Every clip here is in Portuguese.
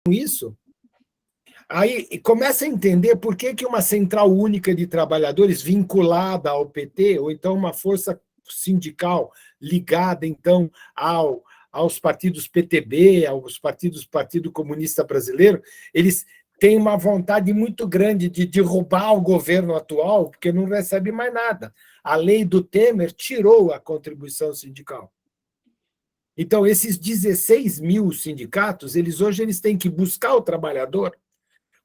isso, aí começa a entender por que uma central única de trabalhadores vinculada ao PT, ou então uma força sindical ligada, então, aos partidos PTB, aos Partido Comunista Brasileiro, eles têm uma vontade muito grande de derrubar o governo atual, porque não recebe mais nada. A lei do Temer tirou a contribuição sindical. Então, esses 16 mil sindicatos, hoje eles têm que buscar o trabalhador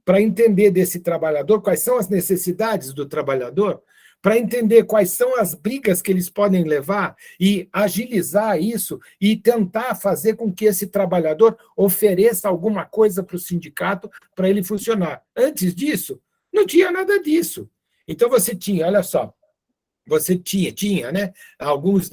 para entender desse trabalhador quais são as necessidades do trabalhador, para entender quais são as brigas que eles podem levar e agilizar isso e tentar fazer com que esse trabalhador ofereça alguma coisa para o sindicato para ele funcionar. Antes disso, não tinha nada disso. Então, você tinha, olha só, você tinha, né? Alguns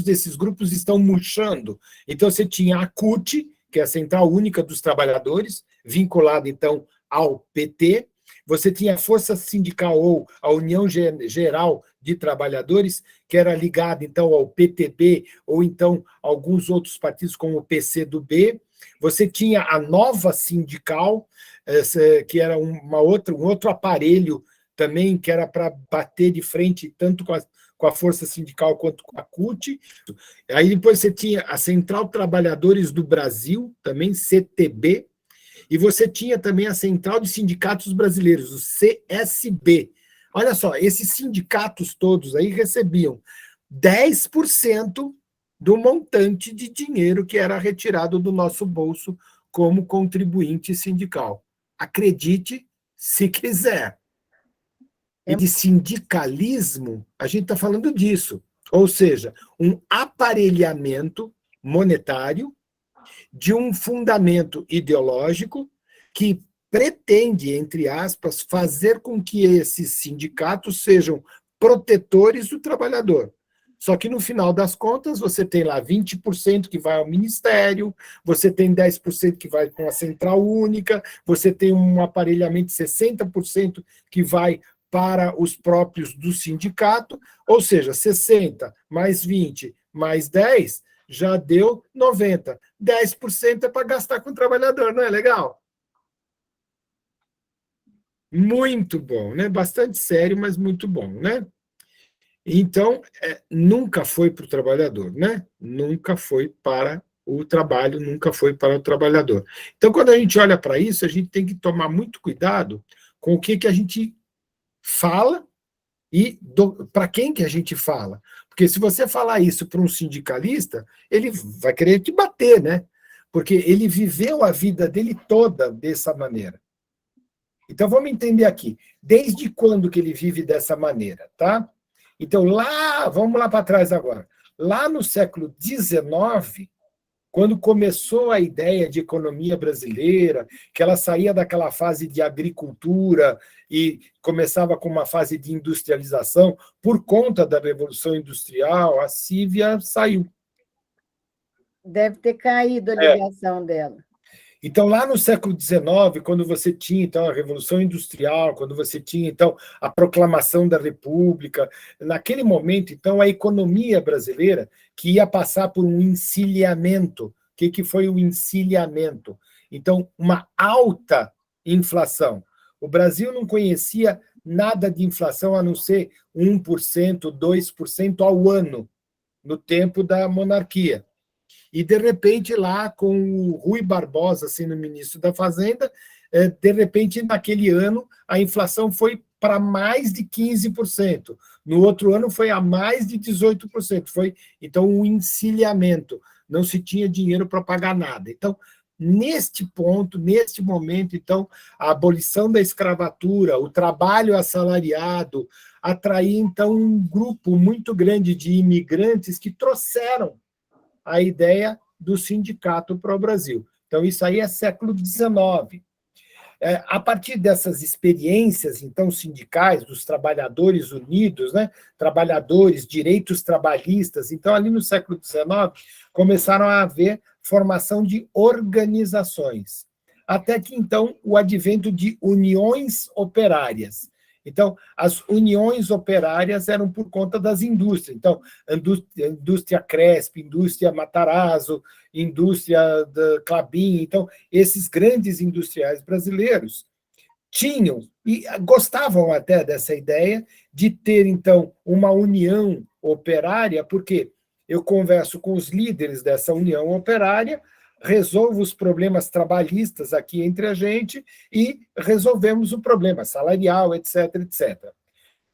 desses grupos estão murchando. Então, você tinha a CUT, que é a Central Única dos Trabalhadores, vinculada, então, ao PT. Você tinha a Força Sindical, ou a União Geral de Trabalhadores, que era ligada, então, ao PTB, ou, então, alguns outros partidos, como o PCdoB. Você tinha a Nova Sindical, que era um outro aparelho também, que era para bater de frente tanto com a Força Sindical quanto com a CUT. Aí depois você tinha a Central Trabalhadores do Brasil, também, CTB, e você tinha também a Central de Sindicatos Brasileiros, o CSB. Olha só, esses sindicatos todos aí recebiam 10% do montante de dinheiro que era retirado do nosso bolso como contribuinte sindical. Acredite se quiser. E de sindicalismo, a gente está falando disso. Ou seja, um aparelhamento monetário de um fundamento ideológico que pretende, entre aspas, fazer com que esses sindicatos sejam protetores do trabalhador. Só que, no final das contas, você tem lá 20% que vai ao Ministério, você tem 10% que vai com a Central Única, você tem um aparelhamento de 60% que vai para os próprios do sindicato, ou seja, 60 mais 20 mais 10 já deu 90. 10% é para gastar com o trabalhador, não é legal? Muito bom, né? Bastante sério, mas muito bom, né? Então, nunca foi para o trabalhador, né? Nunca foi para o trabalho, nunca foi para o trabalhador. Então, quando a gente olha para isso, a gente tem que tomar muito cuidado com o que a gente fala e para quem que a gente fala. Porque se você falar isso para um sindicalista, ele vai querer te bater, né? Porque ele viveu a vida dele toda dessa maneira. Então, vamos entender aqui. Desde quando que ele vive dessa maneira, tá? Então, vamos lá para trás agora. Lá no século XIX, quando começou a ideia de economia brasileira, que ela saía daquela fase de agricultura e começava com uma fase de industrialização, por conta da Revolução Industrial, a Cívia saiu. Deve ter caído a ligação dela. Então, lá no século XIX, quando você tinha, então, a Revolução Industrial, quando você tinha, então, a proclamação da República, naquele momento, então, a economia brasileira, que ia passar por um encilhamento. O que foi o encilhamento? Então, uma alta inflação. O Brasil não conhecia nada de inflação, a não ser 1%, 2% ao ano, no tempo da monarquia. E, de repente, lá com o Rui Barbosa sendo ministro da Fazenda, de repente, naquele ano, a inflação foi para mais de 15%. No outro ano, foi a mais de 18%. Foi, então, um encilhamento. Não se tinha dinheiro para pagar nada. Então, neste ponto, neste momento, então, a abolição da escravatura, o trabalho assalariado, atraía, então, um grupo muito grande de imigrantes que trouxeram a ideia do sindicato para o Brasil. Então, isso aí é século XIX. A partir dessas experiências, então, sindicais, dos trabalhadores unidos, né? Trabalhadores, direitos trabalhistas, então, ali no século XIX, começaram a haver formação de organizações. Até que, então, o advento de uniões operárias. Então, as uniões operárias eram por conta das indústrias. Então, indústria Cresp, indústria Matarazzo, indústria da Klabin. Então, esses grandes industriais brasileiros tinham e gostavam até dessa ideia de ter, então, uma união operária, porque eu converso com os líderes dessa união operária, resolvo os problemas trabalhistas aqui entre a gente e resolvemos o problema salarial, etc, etc.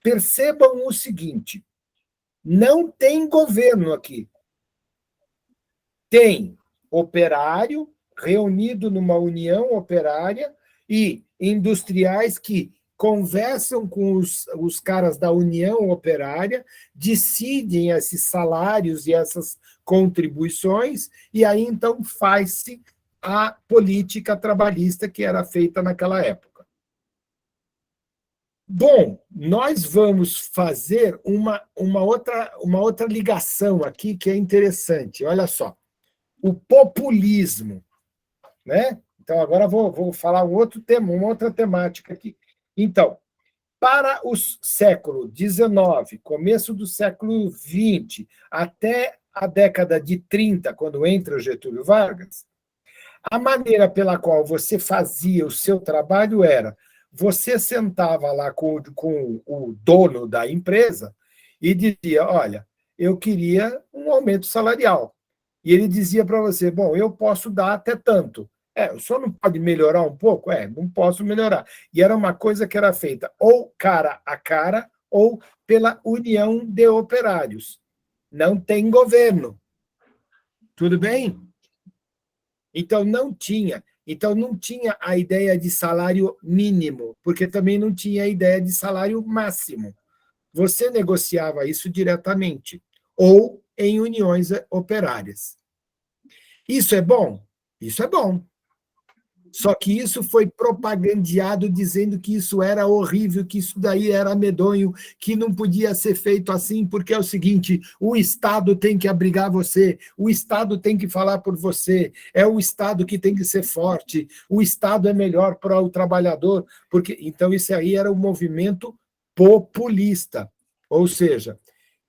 Percebam o seguinte, não tem governo aqui. Tem operário reunido numa união operária e industriais que conversam com os caras da União Operária, decidem esses salários e essas contribuições, e aí então faz-se a política trabalhista que era feita naquela época. Bom, nós vamos fazer uma outra ligação aqui que é interessante. Olha só, o populismo, né? Então, agora vou falar um outro tema, uma outra temática aqui. Então, para o século XIX, começo do século XX, até a década de 30, quando entra o Getúlio Vargas, a maneira pela qual você fazia o seu trabalho era, você sentava lá com o dono da empresa e dizia, olha, eu queria um aumento salarial. E ele dizia para você, bom, eu posso dar até tanto. O senhor não pode melhorar um pouco? Não posso melhorar. E era uma coisa que era feita ou cara a cara ou pela União de Operários. Não tem governo. Tudo bem? Então, não tinha. Então, não tinha a ideia de salário mínimo, porque também não tinha a ideia de salário máximo. Você negociava isso diretamente, ou em uniões operárias. Isso é bom? Isso é bom. Só que isso foi propagandeado dizendo que isso era horrível, que isso daí era medonho, que não podia ser feito assim, porque é o seguinte, o Estado tem que abrigar você, o Estado tem que falar por você, é o Estado que tem que ser forte, o Estado é melhor para o trabalhador, porque então isso aí era um movimento populista, ou seja,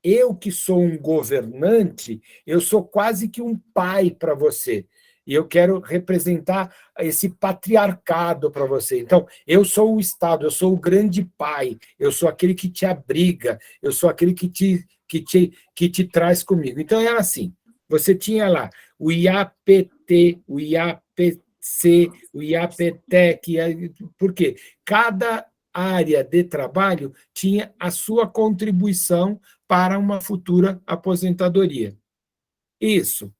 eu que sou um governante, eu sou quase que um pai para você, e eu quero representar esse patriarcado para você. Então, eu sou o Estado, eu sou o grande pai, eu sou aquele que te abriga, eu sou aquele que te traz comigo. Então, era assim, você tinha lá o IAPT, o IAPC, o IAPTEC, por quê? Cada área de trabalho tinha a sua contribuição para uma futura aposentadoria. Isso.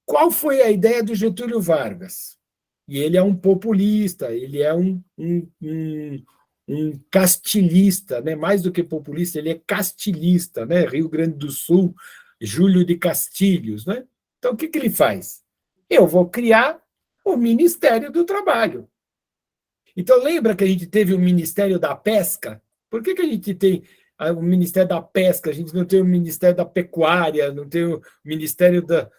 Qual foi a ideia do Getúlio Vargas? E ele é um populista, ele é um castilhista, né? Mais do que populista, ele é castilhista, né? Rio Grande do Sul, Júlio de Castilhos. Né? Então, o que ele faz? Eu vou criar o Ministério do Trabalho. Então, lembra que a gente teve o Ministério da Pesca? Por que a gente tem o Ministério da Pesca, a gente não tem o Ministério da Pecuária, não tem o Ministério da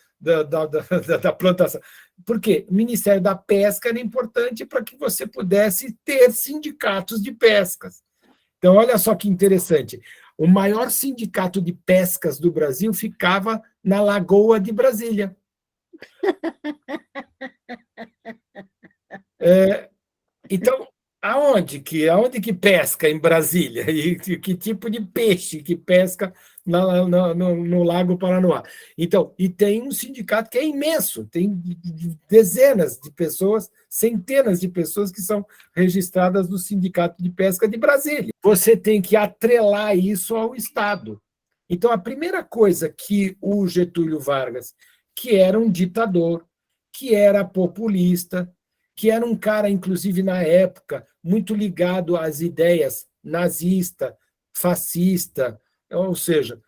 plantação? Por quê? O Ministério da Pesca era importante para que você pudesse ter sindicatos de pescas. Então, olha só que interessante. O maior sindicato de pescas do Brasil ficava na Lagoa de Brasília. Então, aonde que pesca em Brasília? E que tipo de peixe que pesca no Lago Paranoá? Então, e tem um sindicato que é imenso, tem dezenas de pessoas, centenas de pessoas que são registradas no Sindicato de Pesca de Brasília. Você tem que atrelar isso ao Estado. Então, a primeira coisa que o Getúlio Vargas, que era um ditador, que era populista, que era um cara, inclusive na época, muito ligado às ideias nazista, fascista, ou seja,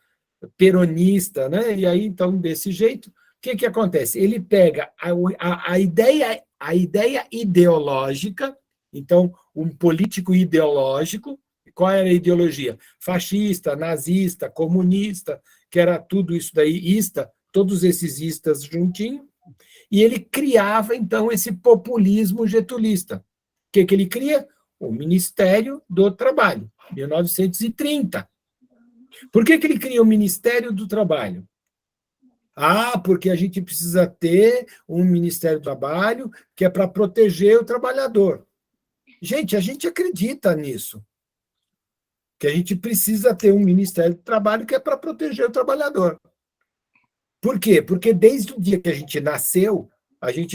peronista, né? E aí, então, desse jeito, o que acontece? Ele pega a ideia ideológica, então, um político ideológico, qual era a ideologia? Fascista, nazista, comunista, que era tudo isso daí, ista, todos esses istas juntinhos, e ele criava, então, esse populismo getulista. O que ele cria? o Ministério do Trabalho, 1930. Por que ele cria o Ministério do Trabalho? Porque a gente precisa ter um Ministério do Trabalho que é para proteger o trabalhador. Gente, a gente acredita nisso, que a gente precisa ter um Ministério do Trabalho que é para proteger o trabalhador. Por quê? Porque desde o dia que a gente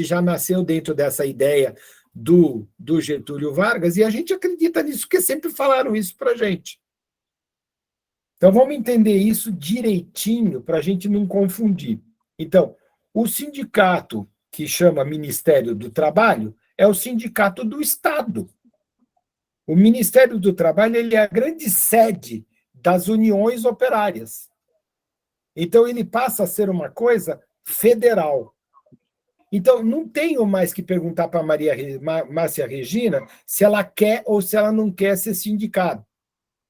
já nasceu dentro dessa ideia do Getúlio Vargas, e a gente acredita nisso, porque sempre falaram isso para a gente. Então, vamos entender isso direitinho para a gente não confundir. Então, o sindicato que chama Ministério do Trabalho é o sindicato do Estado. O Ministério do Trabalho ele é a grande sede das uniões operárias. Então, ele passa a ser uma coisa federal. Então, não tenho mais que perguntar para a Márcia Regina se ela quer ou se ela não quer ser sindicato.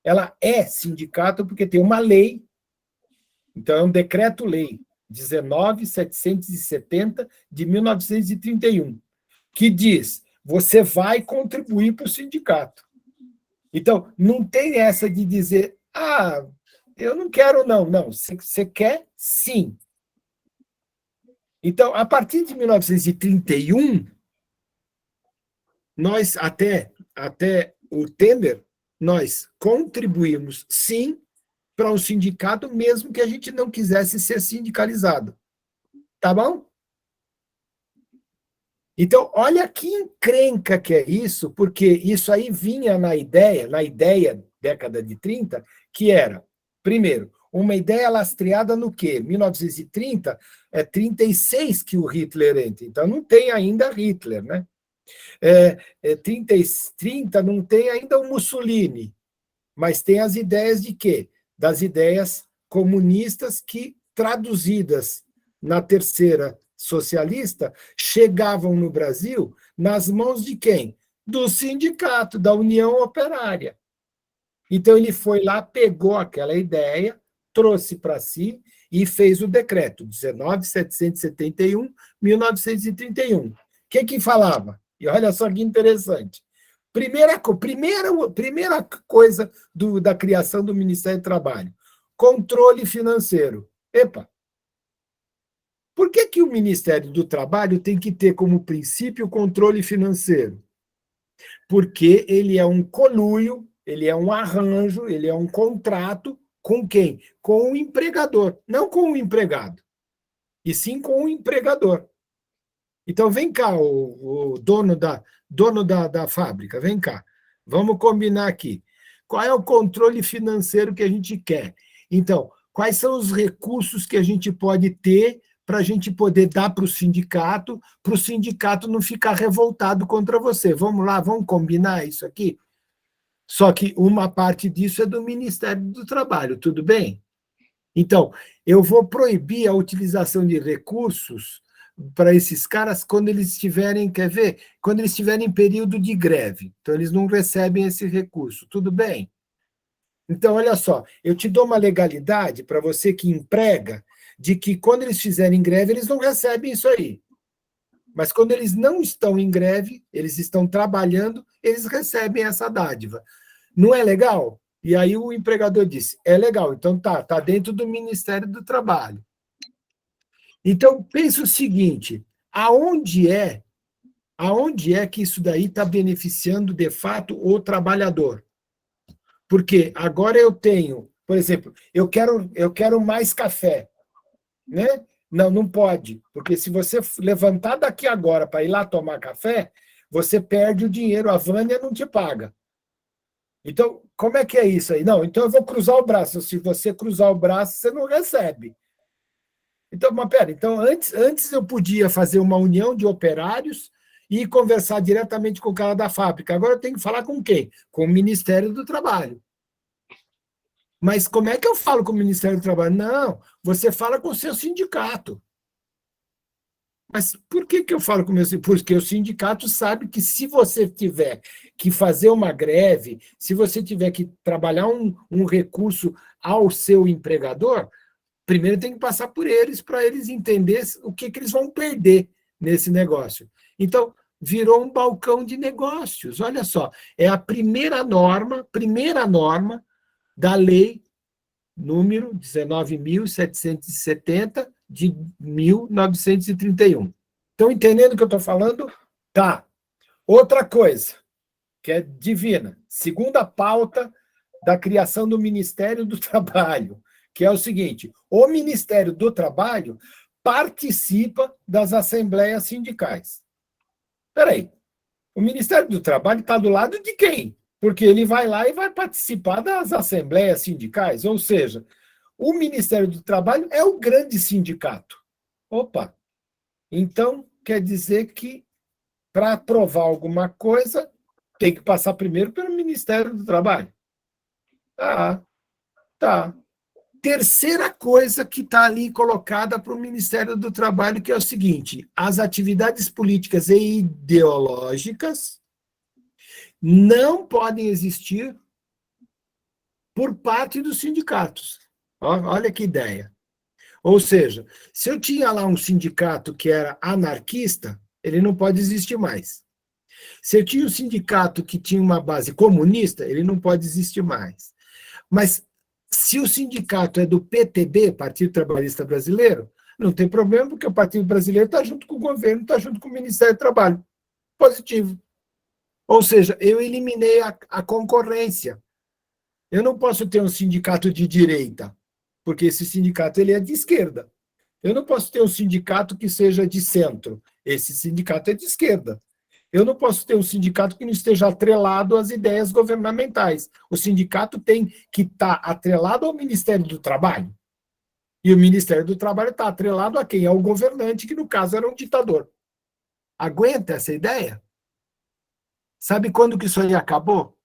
Ela é sindicato porque tem uma lei, então é um decreto-lei 19.770 de 1931, que diz, você vai contribuir para o sindicato. Então, não tem essa de dizer, eu não quero não. Não, você quer sim. Então, a partir de 1931, nós, até o Temer, nós contribuímos, sim, para um sindicato, mesmo que a gente não quisesse ser sindicalizado. Tá bom? Então, olha que encrenca que é isso, porque isso aí vinha na ideia, década de 30, que era, primeiro, uma ideia lastreada no quê? 1930, é 36 que o Hitler entra, então não tem ainda Hitler, né? 30 não tem ainda o Mussolini, mas tem as ideias de quê? Das ideias comunistas que, traduzidas na terceira socialista, chegavam no Brasil nas mãos de quem? Do sindicato, da União Operária. Então, ele foi lá, pegou aquela ideia, trouxe para si e fez o decreto 19.771, 1931. O que falava? E olha só que interessante. Primeira coisa da criação do Ministério do Trabalho, controle financeiro. Epa! Por que o Ministério do Trabalho tem que ter como princípio o controle financeiro? Porque ele é um conluio, ele é um arranjo, ele é um contrato com quem? Com o empregador, não com o empregado, e sim com o empregador. Então, vem cá, o dono da fábrica, vem cá. Vamos combinar aqui. Qual é o controle financeiro que a gente quer? Então, quais são os recursos que a gente pode ter para a gente poder dar para o sindicato não ficar revoltado contra você? Vamos lá, vamos combinar isso aqui? Só que uma parte disso é do Ministério do Trabalho, tudo bem? Então, eu vou proibir a utilização de recursos para esses caras quando eles estiverem, quer ver? Quando eles estiverem em período de greve. Então, eles não recebem esse recurso, tudo bem? Então, olha só, eu te dou uma legalidade para você que emprega, de que quando eles fizerem greve, eles não recebem isso aí. Mas quando eles não estão em greve, eles estão trabalhando, eles recebem essa dádiva. Não é legal? E aí o empregador disse, é legal, então tá dentro do Ministério do Trabalho. Então, pensa o seguinte, aonde é que isso daí está beneficiando, de fato, o trabalhador? Porque agora eu tenho, por exemplo, eu quero mais café, né? Não pode, porque se você levantar daqui agora para ir lá tomar café, você perde o dinheiro, a Vânia não te paga. Então, como é que é isso aí? Não, então eu vou cruzar o braço. Se você cruzar o braço, você não recebe. Então, mas pera, então antes eu podia fazer uma união de operários e conversar diretamente com o cara da fábrica. Agora eu tenho que falar com quem? Com o Ministério do Trabalho. Mas como é que eu falo com o Ministério do Trabalho? Não, você fala com o seu sindicato. Mas por que eu falo com o meu sindicato? Porque o sindicato sabe que se você tiver que fazer uma greve, se você tiver que trabalhar um recurso ao seu empregador, primeiro tem que passar por eles para eles entenderem o que eles vão perder nesse negócio. Então, virou um balcão de negócios. Olha só, é a primeira norma da lei número 19.770 de 1931. Estão entendendo o que eu estou falando? Tá. Outra coisa, que é divina. Segunda pauta da criação do Ministério do Trabalho, que é o seguinte: o Ministério do Trabalho participa das assembleias sindicais. Espera aí, o Ministério do Trabalho está do lado de quem? Porque ele vai lá e vai participar das assembleias sindicais, ou seja, o Ministério do Trabalho é o grande sindicato. Opa! Então, quer dizer que, para aprovar alguma coisa, tem que passar primeiro pelo Ministério do Trabalho. Tá. Terceira coisa que está ali colocada para o Ministério do Trabalho, que é o seguinte: as atividades políticas e ideológicas não podem existir por parte dos sindicatos. Olha que ideia. Ou seja, se eu tinha lá um sindicato que era anarquista, ele não pode existir mais. Se eu tinha um sindicato que tinha uma base comunista, ele não pode existir mais. Mas se o sindicato é do PTB, Partido Trabalhista Brasileiro, não tem problema, porque o Partido Brasileiro está junto com o governo, está junto com o Ministério do Trabalho. Positivo. Ou seja, eu eliminei a concorrência. Eu não posso ter um sindicato de direita, porque esse sindicato ele é de esquerda. Eu não posso ter um sindicato que seja de centro. Esse sindicato é de esquerda. Eu não posso ter um sindicato que não esteja atrelado às ideias governamentais. O sindicato tem que estar atrelado ao Ministério do Trabalho. E o Ministério do Trabalho está atrelado a quem? Ao governante, que no caso era um ditador. Aguenta essa ideia? Sabe quando que isso aí acabou?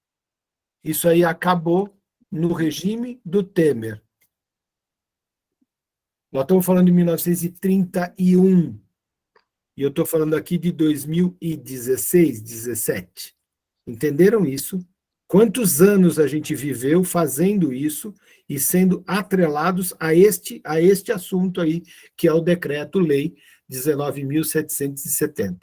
Isso aí acabou no regime do Temer. Nós estamos falando de 1931. E eu estou falando aqui de 2016, 17. Entenderam isso? Quantos anos a gente viveu fazendo isso e sendo atrelados a este assunto aí, que é o Decreto-Lei 19.770.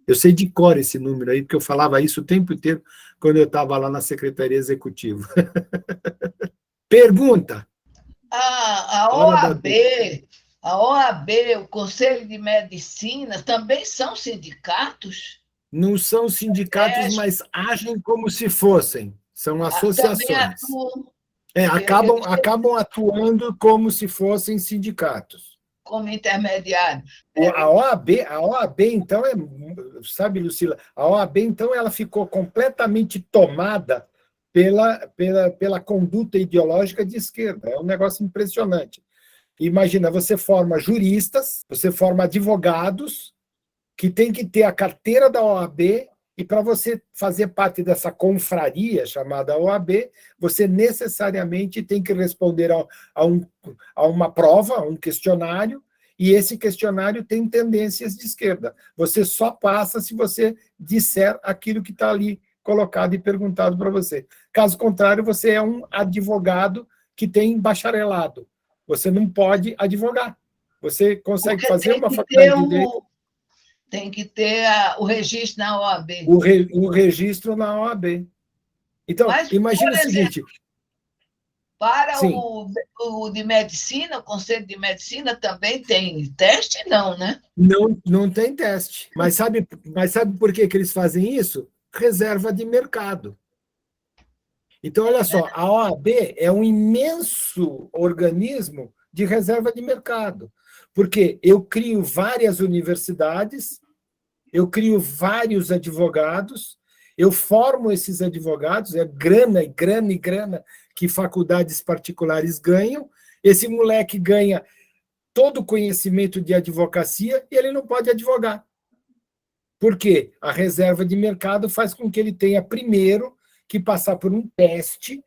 Eu sei de cor esse número aí, porque eu falava isso o tempo inteiro quando eu estava lá na Secretaria Executiva. Pergunta. A OAB, o Conselho de Medicina, também são sindicatos? Não são sindicatos, mas agem como se fossem. São associações. Acabam atuando como se fossem sindicatos. Como intermediários. A OAB, então, sabe, Lucila, a OAB, então, ela ficou completamente tomada pela conduta ideológica de esquerda. É um negócio impressionante. Imagina, você forma juristas, você forma advogados, que tem que ter a carteira da OAB, e para você fazer parte dessa confraria chamada OAB, você necessariamente tem que responder a uma prova, a um questionário, e esse questionário tem tendências de esquerda. Você só passa se você disser aquilo que está ali colocado e perguntado para você. Caso contrário, você é um advogado que tem bacharelado. Você não pode advogar. Você consegue fazer uma faculdade de direito. Tem que ter o registro na OAB. O registro na OAB. Então, mas, imagina o seguinte. Para o de medicina, o Conselho de Medicina também tem teste? Não, né? Não tem teste. Mas sabe por que eles fazem isso? Reserva de mercado. Então, olha só, a OAB é um imenso organismo de reserva de mercado, porque eu crio várias universidades, eu crio vários advogados, eu formo esses advogados, é grana e grana e grana que faculdades particulares ganham, esse moleque ganha todo o conhecimento de advocacia e ele não pode advogar. Por quê? A reserva de mercado faz com que ele tenha primeiro que passar por um teste,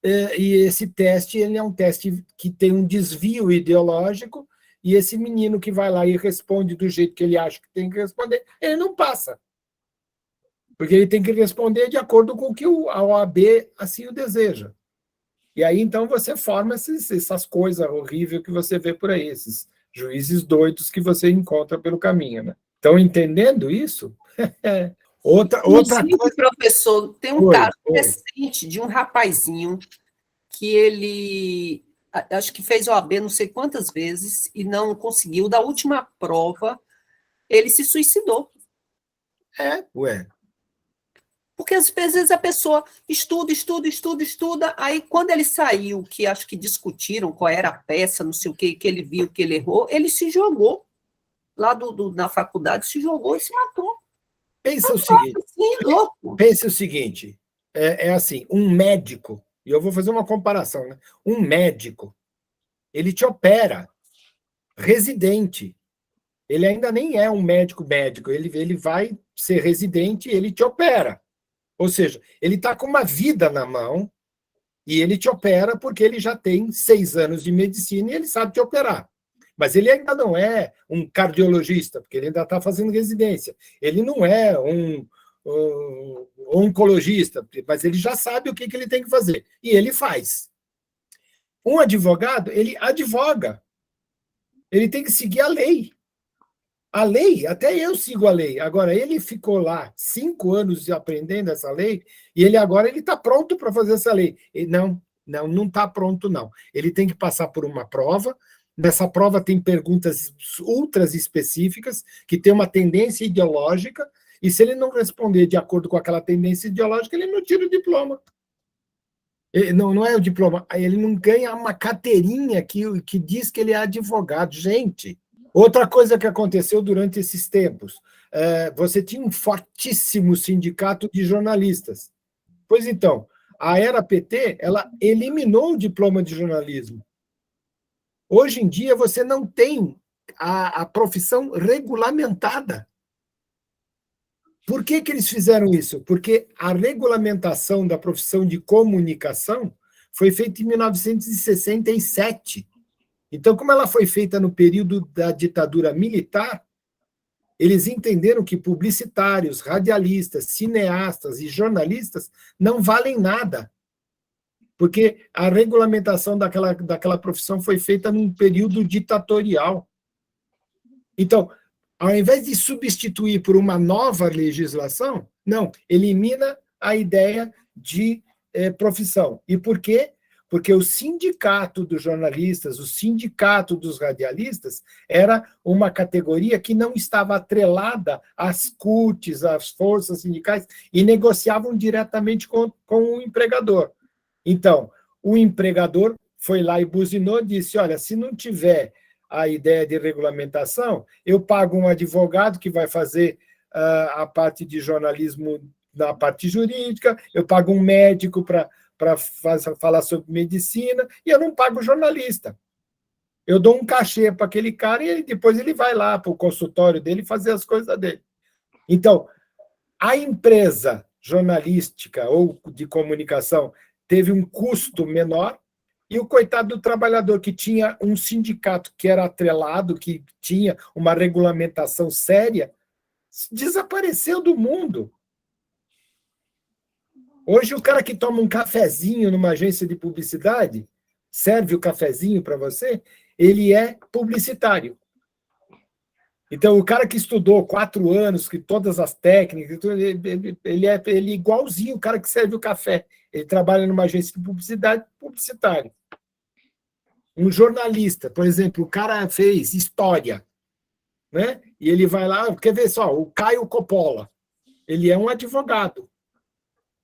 e esse teste ele é um teste que tem um desvio ideológico, e esse menino que vai lá e responde do jeito que ele acha que tem que responder, ele não passa. Porque ele tem que responder de acordo com o que a OAB assim o deseja. E aí, então, você forma essas coisas horríveis que você vê por aí, esses juízes doidos que você encontra pelo caminho, né? Estão entendendo isso? Outra Inclusive, coisa. professor, tem um Oi, caso oi. recente de um rapazinho que ele, acho que fez OAB não sei quantas vezes e não conseguiu. Da última prova, ele se suicidou. Ué. Porque às vezes a pessoa estuda, aí quando ele saiu, que acho que discutiram qual era a peça, não sei o que ele viu, que ele errou, ele se jogou lá na faculdade, se jogou e se matou. Pensa o seguinte, Assim, louco. pense o seguinte, é assim, um médico, e eu vou fazer uma comparação, né? Um médico, ele te opera, residente, ele ainda nem é um médico, ele vai ser residente e ele te opera. Ou seja, ele está com uma vida na mão e ele te opera porque ele já tem 6 anos de medicina e ele sabe te operar. Mas ele ainda não é um cardiologista, porque ele ainda está fazendo residência. Ele não é um oncologista, mas ele já sabe o que ele tem que fazer. E ele faz. Um advogado, ele advoga. Ele tem que seguir a lei. A lei, até eu sigo a lei. Agora, ele ficou lá 5 anos aprendendo essa lei e ele está pronto para fazer essa lei. E não está pronto, não. Ele tem que passar por uma prova. Nessa prova tem perguntas ultra específicas que tem uma tendência ideológica e se ele não responder de acordo com aquela tendência ideológica, ele não tira o diploma. Não é o diploma, ele não ganha uma carteirinha que diz que ele é advogado. Gente, outra coisa que aconteceu durante esses tempos, você tinha um fortíssimo sindicato de jornalistas. Pois então, a era PT, ela eliminou o diploma de jornalismo. Hoje em dia, você não tem a profissão regulamentada. Por que eles fizeram isso? Porque a regulamentação da profissão de comunicação foi feita em 1967. Então, como ela foi feita no período da ditadura militar, eles entenderam que publicitários, radialistas, cineastas e jornalistas não valem nada, porque a regulamentação daquela profissão foi feita num período ditatorial. Então, ao invés de substituir por uma nova legislação, não, elimina a ideia de profissão. E por quê? Porque o sindicato dos jornalistas, o sindicato dos radialistas, era uma categoria que não estava atrelada às CUTs, às forças sindicais, e negociavam diretamente com o empregador. Então, o empregador foi lá e buzinou, disse, olha, se não tiver a ideia de regulamentação, eu pago um advogado que vai fazer a parte de jornalismo na parte jurídica, eu pago um médico para falar sobre medicina, e eu não pago jornalista. Eu dou um cachê para aquele cara e depois ele vai lá para o consultório dele fazer as coisas dele. Então, a empresa jornalística ou de comunicação teve um custo menor, e o coitado do trabalhador que tinha um sindicato que era atrelado, que tinha uma regulamentação séria, desapareceu do mundo. Hoje, o cara que toma um cafezinho numa agência de publicidade, serve o cafezinho para você, ele é publicitário. Então, o cara que estudou 4 anos, que todas as técnicas, ele é igualzinho o cara que serve o café. Ele trabalha numa agência de publicidade, publicitário. Um jornalista, por exemplo, o cara fez história, né? E ele vai lá, quer ver só, o Caio Coppola, ele é um advogado,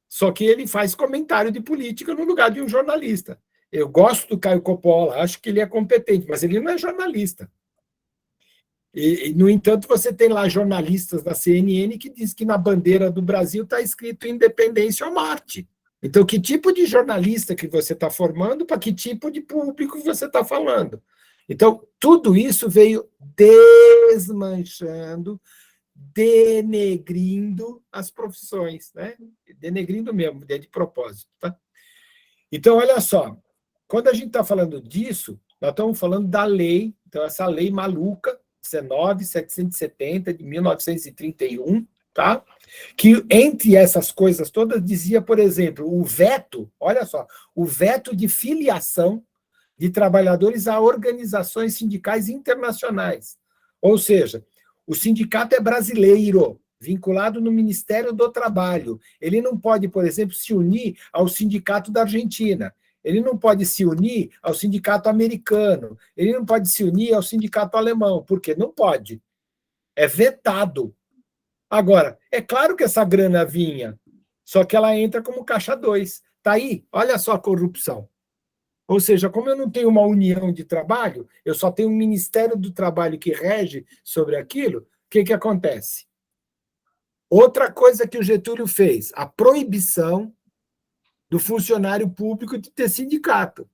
só que ele faz comentário de política no lugar de um jornalista. Eu gosto do Caio Coppola, acho que ele é competente, mas ele não é jornalista. No entanto, você tem lá jornalistas da CNN que diz que na bandeira do Brasil está escrito Independência ou Marte. Então, que tipo de jornalista que você está formando, para que tipo de público você está falando? Então, tudo isso veio desmanchando, denegrindo as profissões, né? Denegrindo mesmo, de propósito. Tá? Então, olha só, quando a gente está falando disso, nós estamos falando da lei, então, essa lei maluca, 19.770, de 1931, tá? Que entre essas coisas todas dizia, por exemplo, o veto, olha só, o veto de filiação de trabalhadores a organizações sindicais internacionais. Ou seja, o sindicato é brasileiro, vinculado no Ministério do Trabalho. Ele não pode, por exemplo, se unir ao sindicato da Argentina. Ele não pode se unir ao sindicato americano. Ele não pode se unir ao sindicato alemão. Por quê? Não pode. É vetado. Agora, é claro que essa grana vinha, só que ela entra como caixa 2. Está aí, olha só a corrupção. Ou seja, como eu não tenho uma união de trabalho, eu só tenho um Ministério do Trabalho que rege sobre aquilo, o que acontece? Outra coisa que o Getúlio fez, a proibição do funcionário público de ter sindicato.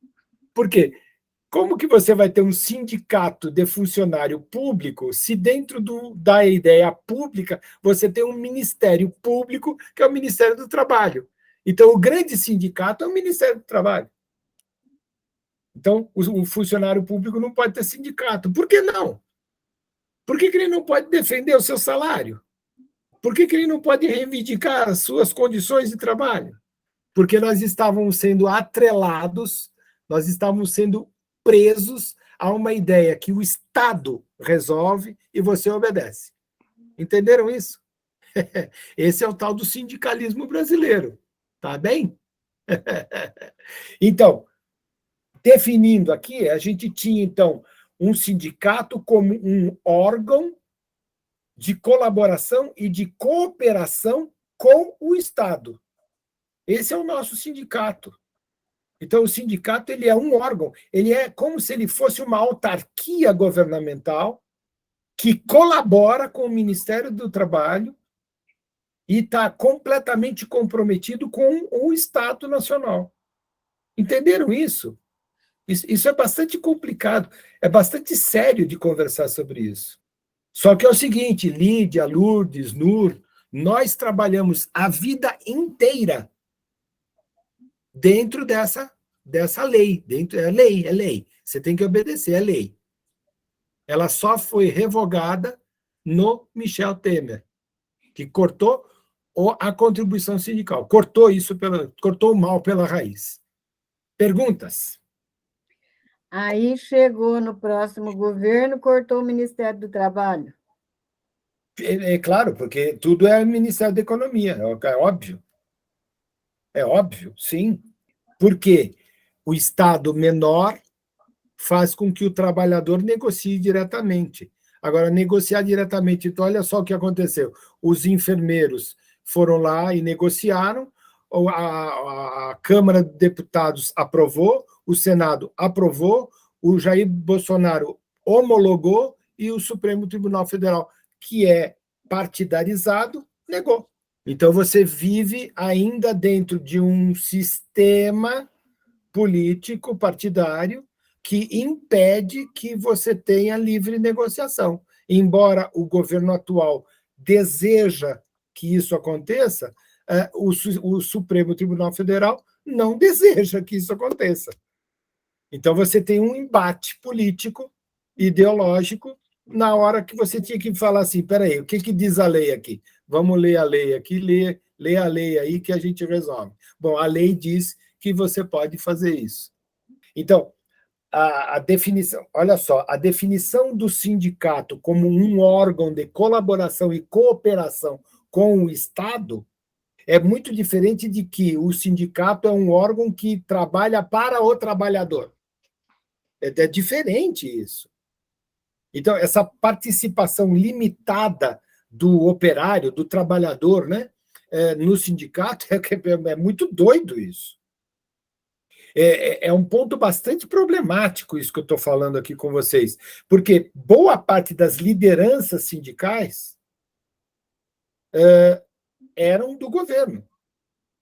Por quê? Como que você vai ter um sindicato de funcionário público se dentro da ideia pública você tem um ministério público, que é o Ministério do Trabalho? Então, o grande sindicato é o Ministério do Trabalho. Então, o funcionário público não pode ter sindicato. Por que não? Por que ele não pode defender o seu salário? Por que ele não pode reivindicar as suas condições de trabalho? Porque nós estávamos sendo atrelados, nós estávamos sendo presos a uma ideia que o Estado resolve e você obedece. Entenderam isso? Esse é o tal do sindicalismo brasileiro. Tá bem? Então, definindo aqui, a gente tinha, então, um sindicato como um órgão de colaboração e de cooperação com o Estado. Esse é o nosso sindicato. Então, o sindicato ele é um órgão, ele é como se ele fosse uma autarquia governamental que colabora com o Ministério do Trabalho e está completamente comprometido com o Estado Nacional. Entenderam isso? Isso é bastante complicado, é bastante sério de conversar sobre isso. Só que é o seguinte, Lídia, Lourdes, Nur, nós trabalhamos a vida inteira dentro dessa lei. É lei. Você tem que obedecer, é lei. Ela só foi revogada no Michel Temer, que cortou a contribuição sindical. Cortou o mal pela raiz. Perguntas? Aí chegou no próximo governo, cortou o Ministério do Trabalho. É claro, porque tudo é Ministério da Economia, é óbvio. É óbvio, sim. Porque o Estado menor faz com que o trabalhador negocie diretamente. Agora, negociar diretamente, então, olha só o que aconteceu. Os enfermeiros foram lá e negociaram, a Câmara de Deputados aprovou, o Senado aprovou, o Jair Bolsonaro homologou e o Supremo Tribunal Federal, que é partidarizado, negou. Então, você vive ainda dentro de um sistema político partidário que impede que você tenha livre negociação. Embora o governo atual deseja que isso aconteça, o Supremo Tribunal Federal não deseja que isso aconteça. Então, você tem um embate político, ideológico, na hora que você tinha que falar assim, peraí, o que diz a lei aqui? Vamos ler a lei aqui, lê a lei aí que a gente resolve. Bom, a lei diz que você pode fazer isso. Então, a definição, olha só, a definição do sindicato como um órgão de colaboração e cooperação com o Estado é muito diferente de que o sindicato é um órgão que trabalha para o trabalhador. É diferente isso. Então, essa participação limitada do operário, do trabalhador, né, no sindicato, é muito doido isso. É um ponto bastante problemático isso que eu estou falando aqui com vocês, porque boa parte das lideranças sindicais eram do governo,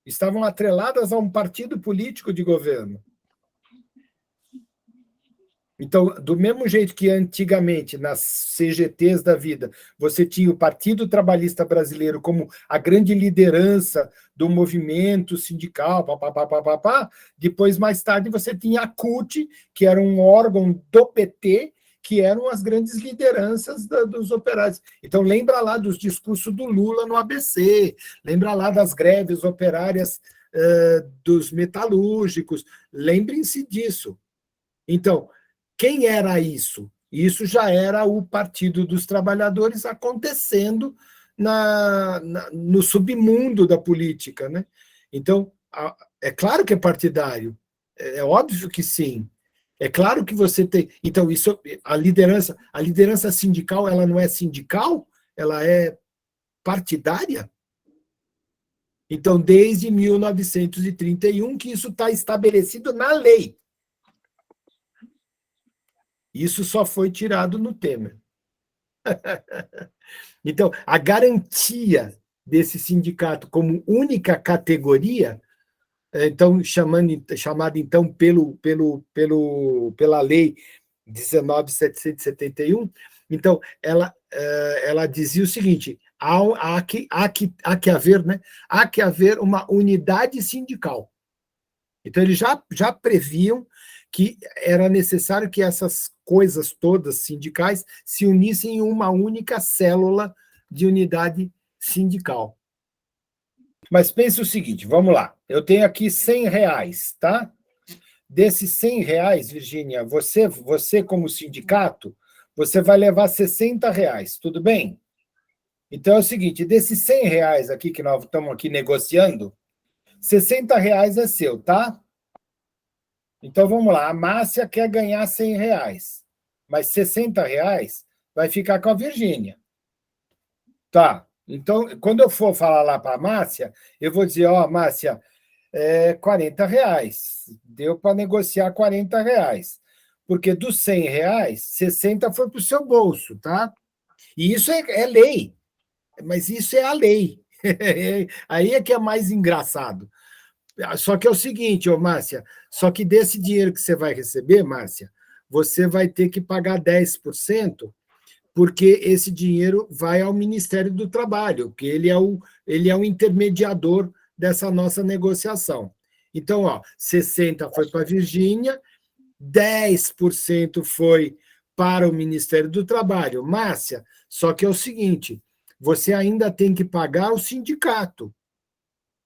estavam atreladas a um partido político de governo. Então, do mesmo jeito que antigamente, nas CGTs da vida, você tinha o Partido Trabalhista Brasileiro como a grande liderança do movimento sindical, depois, mais tarde, você tinha a CUT, que era um órgão do PT, que eram as grandes lideranças dos operários. Então, lembra lá dos discursos do Lula no ABC, lembra lá das greves operárias dos metalúrgicos, lembrem-se disso. Então, quem era isso? Isso já era o Partido dos Trabalhadores acontecendo no submundo da política, né? Então, é claro que é partidário, é óbvio que sim. É claro que você tem. Então, isso, a liderança sindical, ela não é sindical, ela é partidária. Então, desde 1931 que isso está estabelecido na lei. Isso só foi tirado no Temer. Então, a garantia desse sindicato como única categoria, então chamada então pela lei 19.771, então ela dizia o seguinte: há que haver, né? Há que haver uma unidade sindical. Então eles já previam que era necessário que essas coisas todas sindicais se unissem em uma única célula de unidade sindical. Mas pense o seguinte, vamos lá, eu tenho aqui R$100, tá? Desses R$100, Virgínia, você como sindicato, você vai levar R$60, tudo bem? Então é o seguinte, desses R$100 aqui que nós estamos aqui negociando, R$60 é seu, tá? Então, vamos lá. A Márcia quer ganhar R$100, mas R$60 vai ficar com a Virgínia. Tá. Então, quando eu for falar lá para a Márcia, eu vou dizer, Márcia, R$40. Deu para negociar R$40. Porque dos R$100, 60 foi para o seu bolso, tá? E isso é lei. Mas isso é a lei. Aí é que é mais engraçado. Só que é o seguinte, Márcia, só que desse dinheiro que você vai receber, Márcia, você vai ter que pagar 10%, porque esse dinheiro vai ao Ministério do Trabalho, que ele é o intermediador dessa nossa negociação. Então, 60% foi para a Virgínia, 10% foi para o Ministério do Trabalho. Márcia, só que é o seguinte, você ainda tem que pagar o sindicato.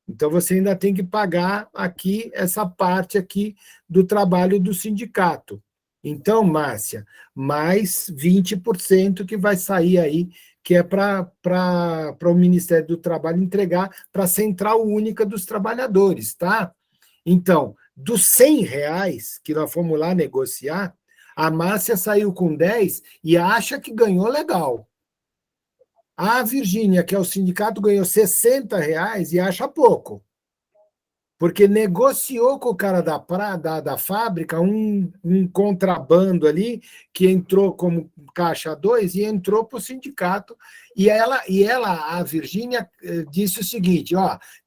Então, você ainda tem que pagar aqui essa parte aqui do trabalho do sindicato. Então, Márcia, mais 20% que vai sair aí, que é para o Ministério do Trabalho entregar para a Central Única dos Trabalhadores, tá? Então, dos R$100 que nós fomos lá negociar, a Márcia saiu com 10 e acha que ganhou legal. A Virgínia, que é o sindicato, ganhou R$60 e acha pouco. Porque negociou com o cara da fábrica um contrabando ali, que entrou como caixa 2 e entrou para o sindicato. E a Virgínia, disse o seguinte: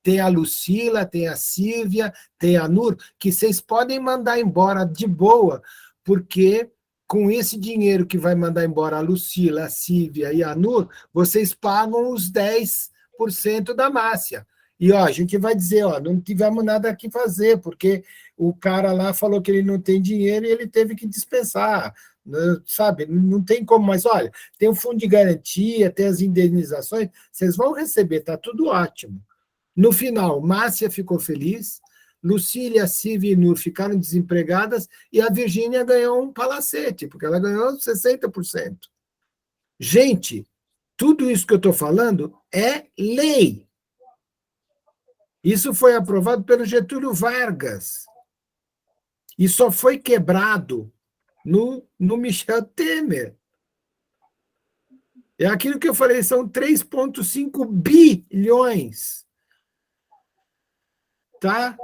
tem a Lucila, tem a Silvia, tem a Nur, que vocês podem mandar embora de boa, porque com esse dinheiro que vai mandar embora a Lucila, a Silvia e a Nur, vocês pagam os 10% da Márcia. E a gente vai dizer, não tivemos nada aqui fazer, porque o cara lá falou que ele não tem dinheiro e ele teve que dispensar, sabe? Não tem como, mas olha, tem o fundo de garantia, tem as indenizações, vocês vão receber, tá tudo ótimo. No final, Márcia ficou feliz, Lucília, Silvia e Nur ficaram desempregadas e a Virgínia ganhou um palacete, porque ela ganhou 60%. Gente, tudo isso que eu estou falando é lei. Isso foi aprovado pelo Getúlio Vargas e só foi quebrado no Michel Temer. É aquilo que eu falei, são 3,5 bilhões. Tá?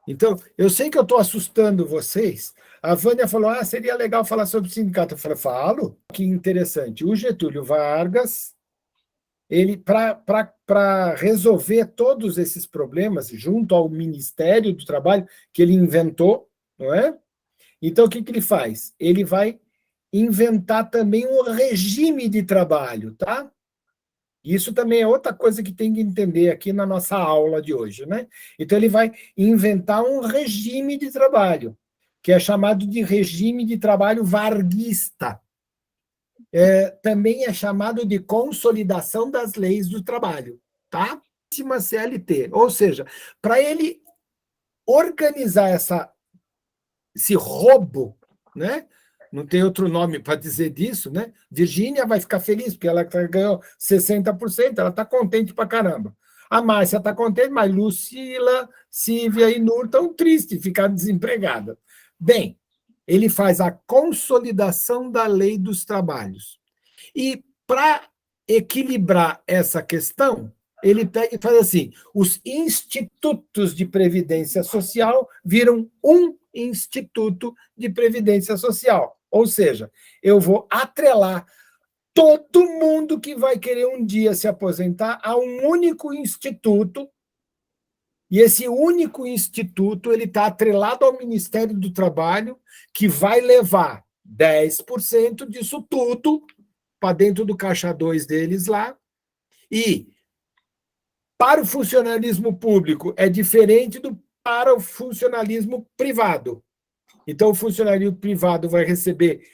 Então, eu sei que eu estou assustando vocês. A Vânia falou, seria legal falar sobre o sindicato. Eu falei, falo. Que interessante. O Getúlio Vargas, ele, para resolver todos esses problemas, junto ao Ministério do Trabalho, que ele inventou, não é? Então, o que ele faz? Ele vai inventar também um regime de trabalho, tá? Isso também é outra coisa que tem que entender aqui na nossa aula de hoje, né? Então, ele vai inventar um regime de trabalho, que é chamado de regime de trabalho varguista. Também é chamado de consolidação das leis do trabalho, tá? CLT. Ou seja, para ele organizar esse roubo, né? não tem outro nome para dizer disso, né? Virgínia vai ficar feliz, porque ela ganhou 60%, ela está contente para caramba. A Márcia está contente, mas Lucila, Sívia e Nur estão tristes, ficaram desempregadas. Bem, ele faz a consolidação da lei dos trabalhos. E, para equilibrar essa questão, ele pega e faz assim: os institutos de previdência social viram um instituto de previdência social. Ou seja, eu vou atrelar todo mundo que vai querer um dia se aposentar a um único instituto, e esse único instituto ele está atrelado ao Ministério do Trabalho, que vai levar 10% disso tudo para dentro do caixa 2 deles lá, e para o funcionalismo público é diferente do para o funcionalismo privado. Então, o funcionário privado vai receber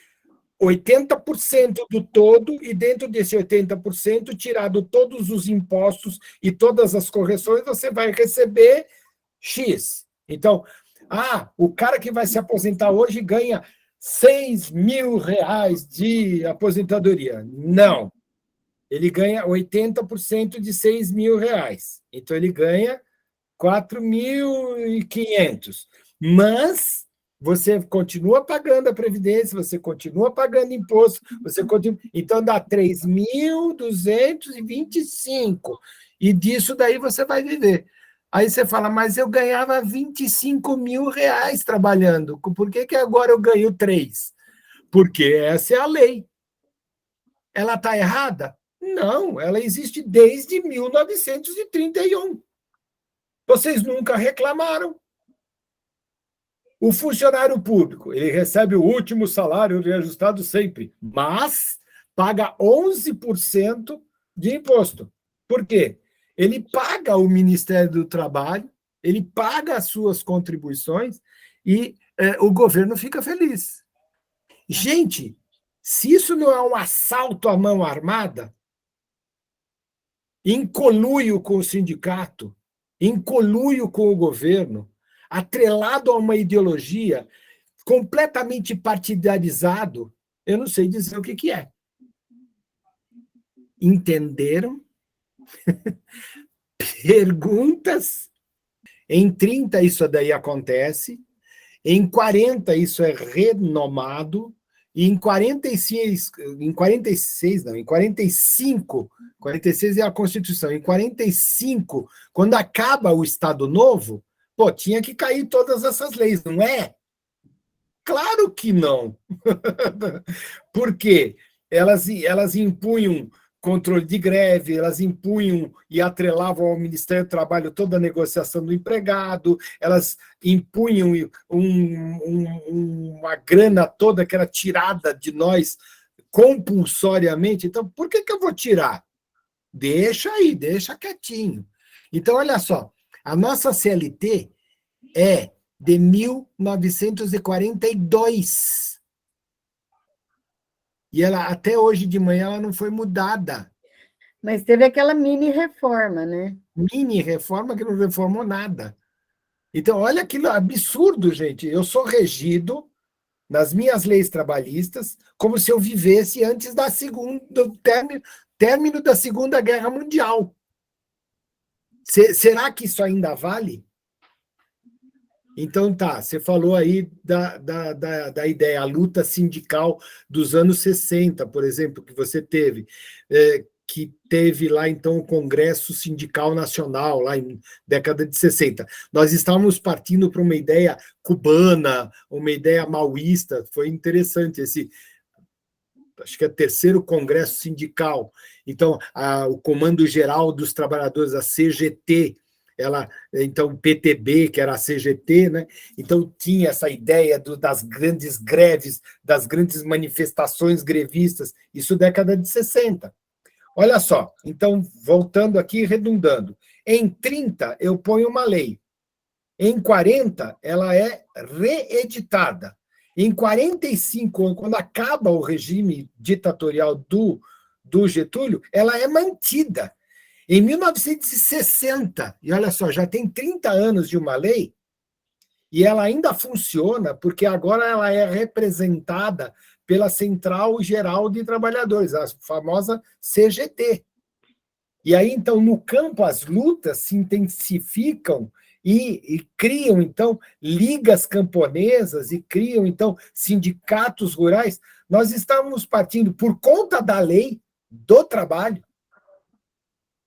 80% do todo, e dentro desse 80%, tirado todos os impostos e todas as correções, você vai receber X. Então, o cara que vai se aposentar hoje ganha R$6.000 de aposentadoria. Não. Ele ganha 80% de R$6.000. Então, ele ganha 4.500. Mas você continua pagando a Previdência, você continua pagando imposto, então dá 3.225. E disso daí você vai viver. Aí você fala, mas eu ganhava R$25.000 trabalhando. Por que agora eu ganho 3? Porque essa é a lei. Ela está errada? Não, ela existe desde 1931. Vocês nunca reclamaram. O funcionário público, ele recebe o último salário reajustado sempre, mas paga 11% de imposto. Por quê? Ele paga o Ministério do Trabalho, ele paga as suas contribuições e o governo fica feliz. Gente, se isso não é um assalto à mão armada, em conluio com o sindicato, em conluio com o governo, atrelado a uma ideologia, completamente partidarizado, eu não sei dizer o que é. Entenderam? Perguntas? Em 30 isso daí acontece, em 40 isso é renomado, e em 46 não, em 45, 46 é a Constituição, em 45, quando acaba o Estado Novo, tinha que cair todas essas leis, não é? Claro que não. Por quê? Elas impunham controle de greve, elas impunham e atrelavam ao Ministério do Trabalho toda a negociação do empregado, elas impunham uma grana toda que era tirada de nós compulsoriamente. Então, por que eu vou tirar? Deixa aí, deixa quietinho. Então, olha só, a nossa CLT é de 1942. E ela, até hoje de manhã, ela não foi mudada. Mas teve aquela mini reforma, né? Mini reforma que não reformou nada. Então, olha aquilo absurdo, gente. Eu sou regido nas minhas leis trabalhistas como se eu vivesse antes do término da Segunda Guerra Mundial. Será que isso ainda vale? Então, você falou aí da ideia, a luta sindical dos anos 60, por exemplo, que você teve, que teve lá, então, o Congresso Sindical Nacional, lá em década de 60. Nós estávamos partindo para uma ideia cubana, uma ideia maoísta, foi interessante acho que é o 3º Congresso Sindical. Então, o Comando Geral dos Trabalhadores, a CGT, então, o PTB, que era a CGT, né? Então, tinha essa ideia das grandes greves, das grandes manifestações grevistas, isso década de 60. Olha só, então, voltando aqui, redundando, em 30 eu ponho uma lei, em 40 ela é reeditada, em 45, quando acaba o regime ditatorial do Getúlio, ela é mantida. Em 1960, e olha só, já tem 30 anos de uma lei, E ela ainda funciona porque agora ela é representada pela Central Geral de Trabalhadores, a famosa CGT. E aí, então, no campo, as lutas se intensificam e criam, então, ligas camponesas e criam, então, sindicatos rurais. Nós estávamos partindo, por conta da lei do trabalho,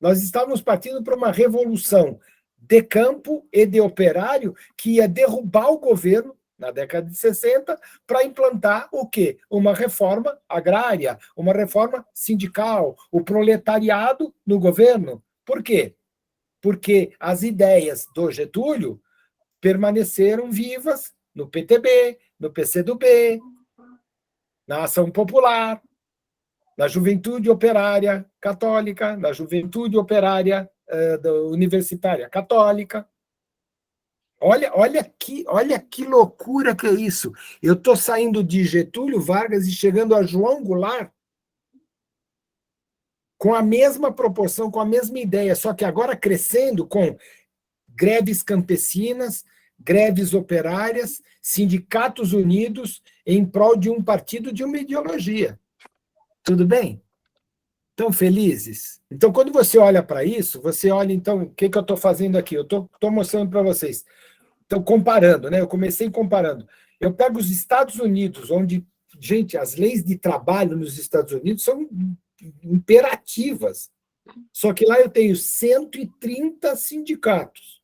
nós estávamos partindo para uma revolução de campo e de operário que ia derrubar o governo na década de 60 para implantar o quê? Uma reforma agrária, uma reforma sindical, o proletariado no governo. Por quê? Porque as ideias do Getúlio permaneceram vivas no PTB, no PCdoB, na Ação Popular, na Juventude Operária Católica, na Juventude Operária Universitária Católica. Olha que loucura que é isso. Eu estou saindo de Getúlio Vargas e chegando a João Goulart com a mesma proporção, com a mesma ideia, só que agora crescendo com greves campesinas, greves operárias, sindicatos unidos em prol de um partido, de uma ideologia. Tudo bem? Estão felizes? Então, quando você olha para isso, você olha, então, o que eu estou fazendo aqui? Eu estou mostrando para vocês. Então, comparando, né? Eu comecei comparando. Eu pego os Estados Unidos, onde, gente, as leis de trabalho nos Estados Unidos são imperativas. Só que lá eu tenho 130 sindicatos.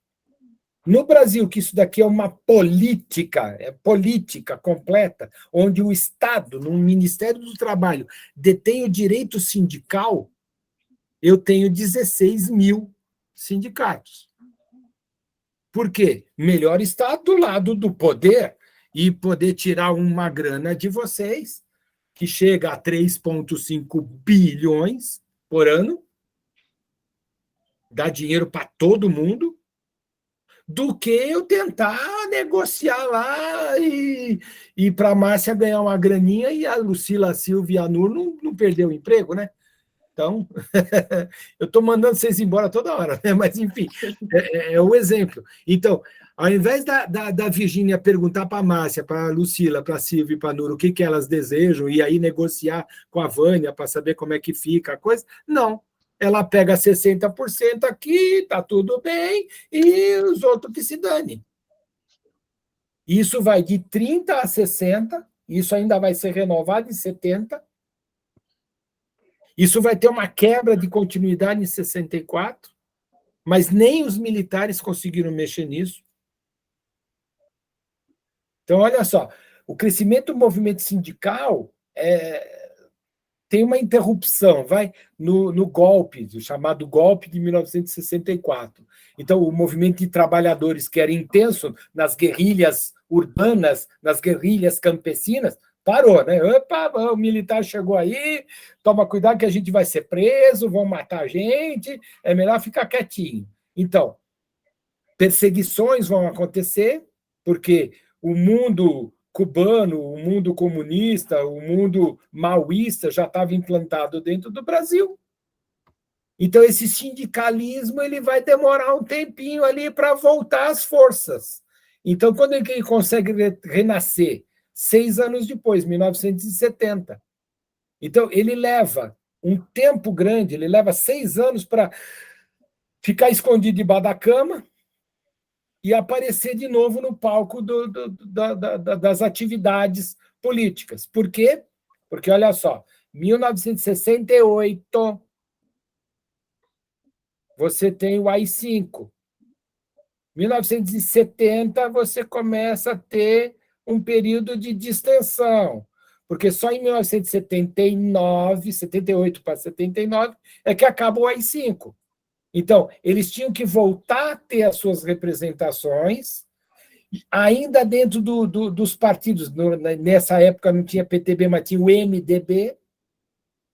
No Brasil, que isso daqui é uma política, é política completa, onde o Estado, no Ministério do Trabalho, detém o direito sindical, eu tenho 16 mil sindicatos. Por quê? Melhor estar do lado do poder e poder tirar uma grana de vocês, que chega a 3,5 bilhões por ano, dá dinheiro para todo mundo, do que eu tentar negociar lá e para a Márcia ganhar uma graninha e a Lucila Silva e a Nur não perder o emprego, né? Então, eu estou mandando vocês embora toda hora, né? Mas, enfim, é o exemplo. Então, ao invés da Virgínia perguntar para a Márcia, para a Lucila, para a Silvia e para a Nur o que elas desejam e aí negociar com a Vânia para saber como é que fica a coisa, não. Ela pega 60% aqui, está tudo bem, e os outros que se dane. Isso vai de 30% a 60%, isso ainda vai ser renovado em 70%, isso vai ter uma quebra de continuidade em 64, mas nem os militares conseguiram mexer nisso. Então, olha só, o crescimento do movimento sindical tem uma interrupção, vai no golpe, o chamado golpe de 1964. Então, o movimento de trabalhadores, que era intenso nas guerrilhas urbanas, nas guerrilhas campesinas, parou, né? Opa, o militar chegou aí, toma cuidado que a gente vai ser preso, vão matar a gente, é melhor ficar quietinho. Então, perseguições vão acontecer, porque o mundo cubano, o mundo comunista, o mundo maoísta já estava implantado dentro do Brasil. Então, esse sindicalismo ele vai demorar um tempinho ali para voltar às forças. Então, quando ele consegue renascer? 6 anos depois, 1970. Então, ele leva um tempo grande, ele leva 6 anos para ficar escondido debaixo da cama e aparecer de novo no palco das atividades políticas. Por quê? Porque, olha só, 1968, você tem o AI-5. 1970, você começa a ter um período de distensão, porque só em 1979, 78 para 79, é que acaba o AI-5. Então, eles tinham que voltar a ter as suas representações, ainda dentro dos partidos. Nessa época não tinha PTB, mas tinha o MDB.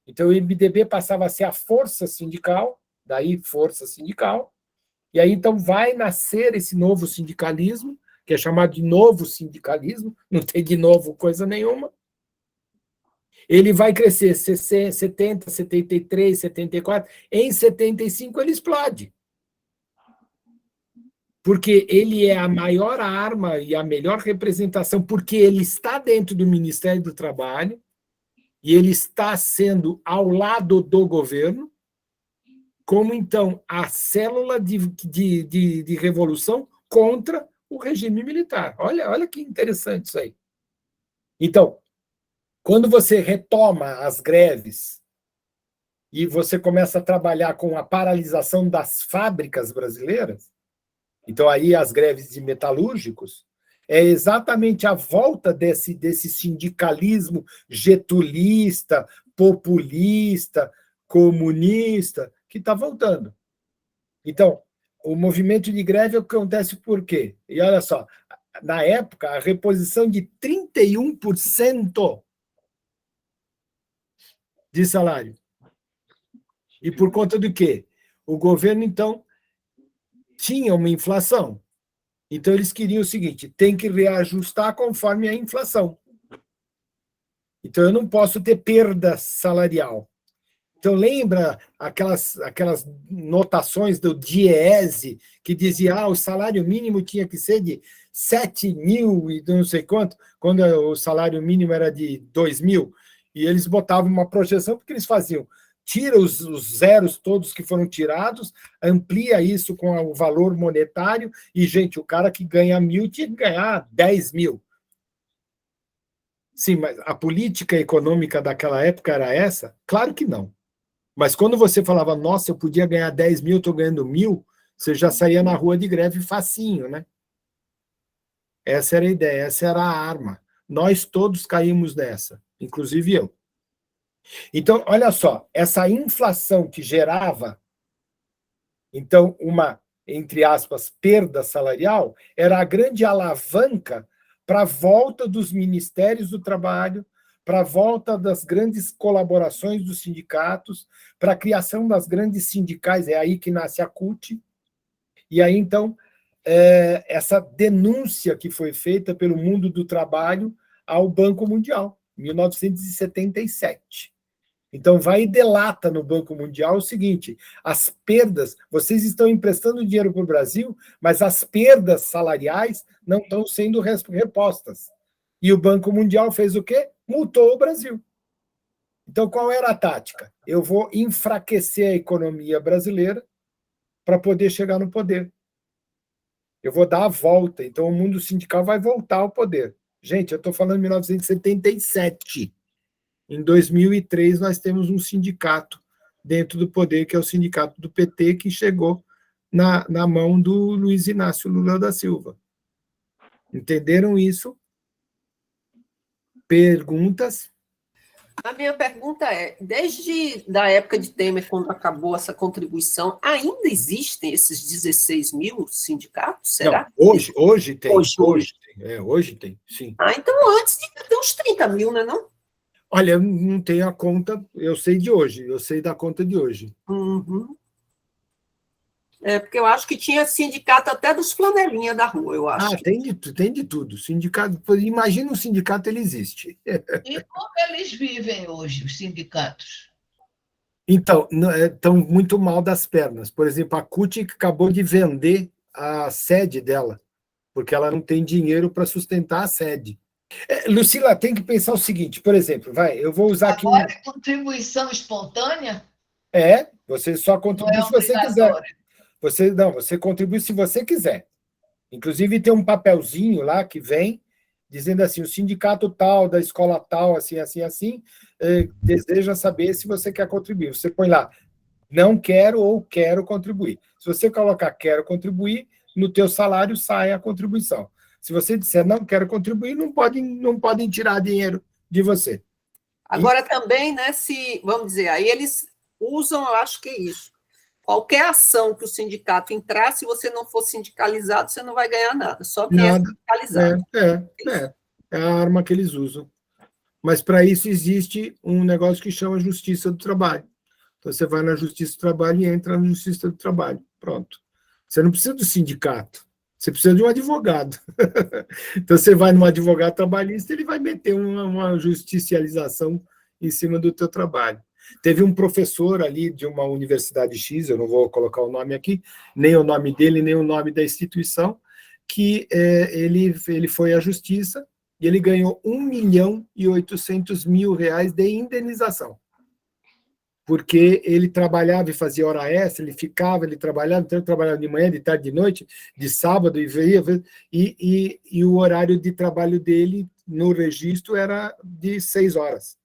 Então, o MDB passava a ser a força sindical, daí força sindical, e aí então vai nascer esse novo sindicalismo, que é chamado de novo sindicalismo, não tem de novo coisa nenhuma. Ele vai crescer 70, 73, 74, em 75 ele explode. porque ele é a maior arma e a melhor representação, porque ele está dentro do Ministério do Trabalho e ele está sendo ao lado do governo, como, então, a célula de revolução contra o regime militar. Olha que interessante isso aí. Então, quando você retoma as greves e você começa a trabalhar com a paralisação das fábricas brasileiras, então aí as greves de metalúrgicos, é exatamente a volta desse sindicalismo getulista, populista, comunista, que está voltando. Então, o movimento de greve acontece por quê? E olha só, na época, a reposição de 31% de salário. E por conta do quê? O governo, então, tinha uma inflação. Então, eles queriam o seguinte, tem que reajustar conforme a inflação. Então, eu não posso ter perda salarial. Então, lembra aquelas notações do DIEESE, que dizia o salário mínimo tinha que ser de 7 mil e não sei quanto, quando o salário mínimo era de 2 mil, e eles botavam uma projeção, porque eles faziam, tira os zeros todos que foram tirados, amplia isso com o valor monetário, e, gente, o cara que ganha 1.000 tinha que ganhar 10 mil. Sim, mas a política econômica daquela época era essa? Claro que não. Mas quando você falava, nossa, eu podia ganhar 10 mil, estou ganhando 1.000, você já saía na rua de greve facinho, né? Essa era a ideia, essa era a arma. Nós todos caímos nessa, inclusive eu. Então, olha só, essa inflação que gerava, então, uma, entre aspas, perda salarial, era a grande alavanca para a volta dos ministérios do trabalho, para a volta das grandes colaborações dos sindicatos, para a criação das grandes sindicais, é aí que nasce a CUT. E aí, então, essa denúncia que foi feita pelo mundo do trabalho ao Banco Mundial, em 1977. Então, vai e delata no Banco Mundial o seguinte, as perdas, vocês estão emprestando dinheiro para o Brasil, mas as perdas salariais não estão sendo repostas. E o Banco Mundial fez o quê? Multou o Brasil. Então, qual era a tática? Eu vou enfraquecer a economia brasileira para poder chegar no poder. Eu vou dar a volta. Então, o mundo sindical vai voltar ao poder. Gente, eu estou falando de 1977. Em 2003, nós temos um sindicato dentro do poder, que é o sindicato do PT, que chegou na mão do Luiz Inácio Lula da Silva. Entenderam isso? Perguntas? A minha pergunta é, desde a época de Temer, quando acabou essa contribuição, ainda existem esses 16 mil sindicatos? Será? Não, hoje tem. Hoje tem, sim. Então antes devia ter uns 30 mil, né, não? Olha, eu não tenho a conta, eu sei de hoje, eu sei da conta de hoje. Uhum. Porque eu acho que tinha sindicato até dos flanelinha da rua, eu acho. Tem de tudo. Sindicato, imagina um sindicato, ele existe. E como eles vivem hoje, os sindicatos? Então, estão muito mal das pernas. Por exemplo, a CUT acabou de vender a sede dela, porque ela não tem dinheiro para sustentar a sede. Lucila, tem que pensar o seguinte, por exemplo, eu vou usar aqui... Agora é contribuição espontânea? Você só contribui se você quiser. Você contribui se você quiser. Inclusive, tem um papelzinho lá que vem dizendo assim, o sindicato tal, da escola tal, assim, deseja saber se você quer contribuir. Você põe lá, não quero ou quero contribuir. Se você colocar quero contribuir, no teu salário sai a contribuição. Se você disser não quero contribuir, não podem tirar dinheiro de você. Agora também, né, vamos dizer, aí eles usam, eu acho que é isso. Qualquer ação que o sindicato entrar, se você não for sindicalizado, você não vai ganhar nada, só quem é sindicalizado. É a arma que eles usam. Mas para isso existe um negócio que chama Justiça do Trabalho. Então você vai na Justiça do Trabalho e entra na Justiça do Trabalho. Pronto. Você não precisa do sindicato. Você precisa de um advogado. Então, você vai num advogado trabalhista, ele vai meter uma justicialização em cima do teu trabalho. Teve um professor ali de uma universidade X, eu não vou colocar o nome aqui, nem o nome dele, nem o nome da instituição, que ele foi à justiça e ele ganhou R$ 1.800.000 de indenização. Porque ele trabalhava e fazia hora extra, ele trabalhava, então ele trabalhava de manhã, de tarde, de noite, de sábado, e o horário de trabalho dele no registro era de 6 horas.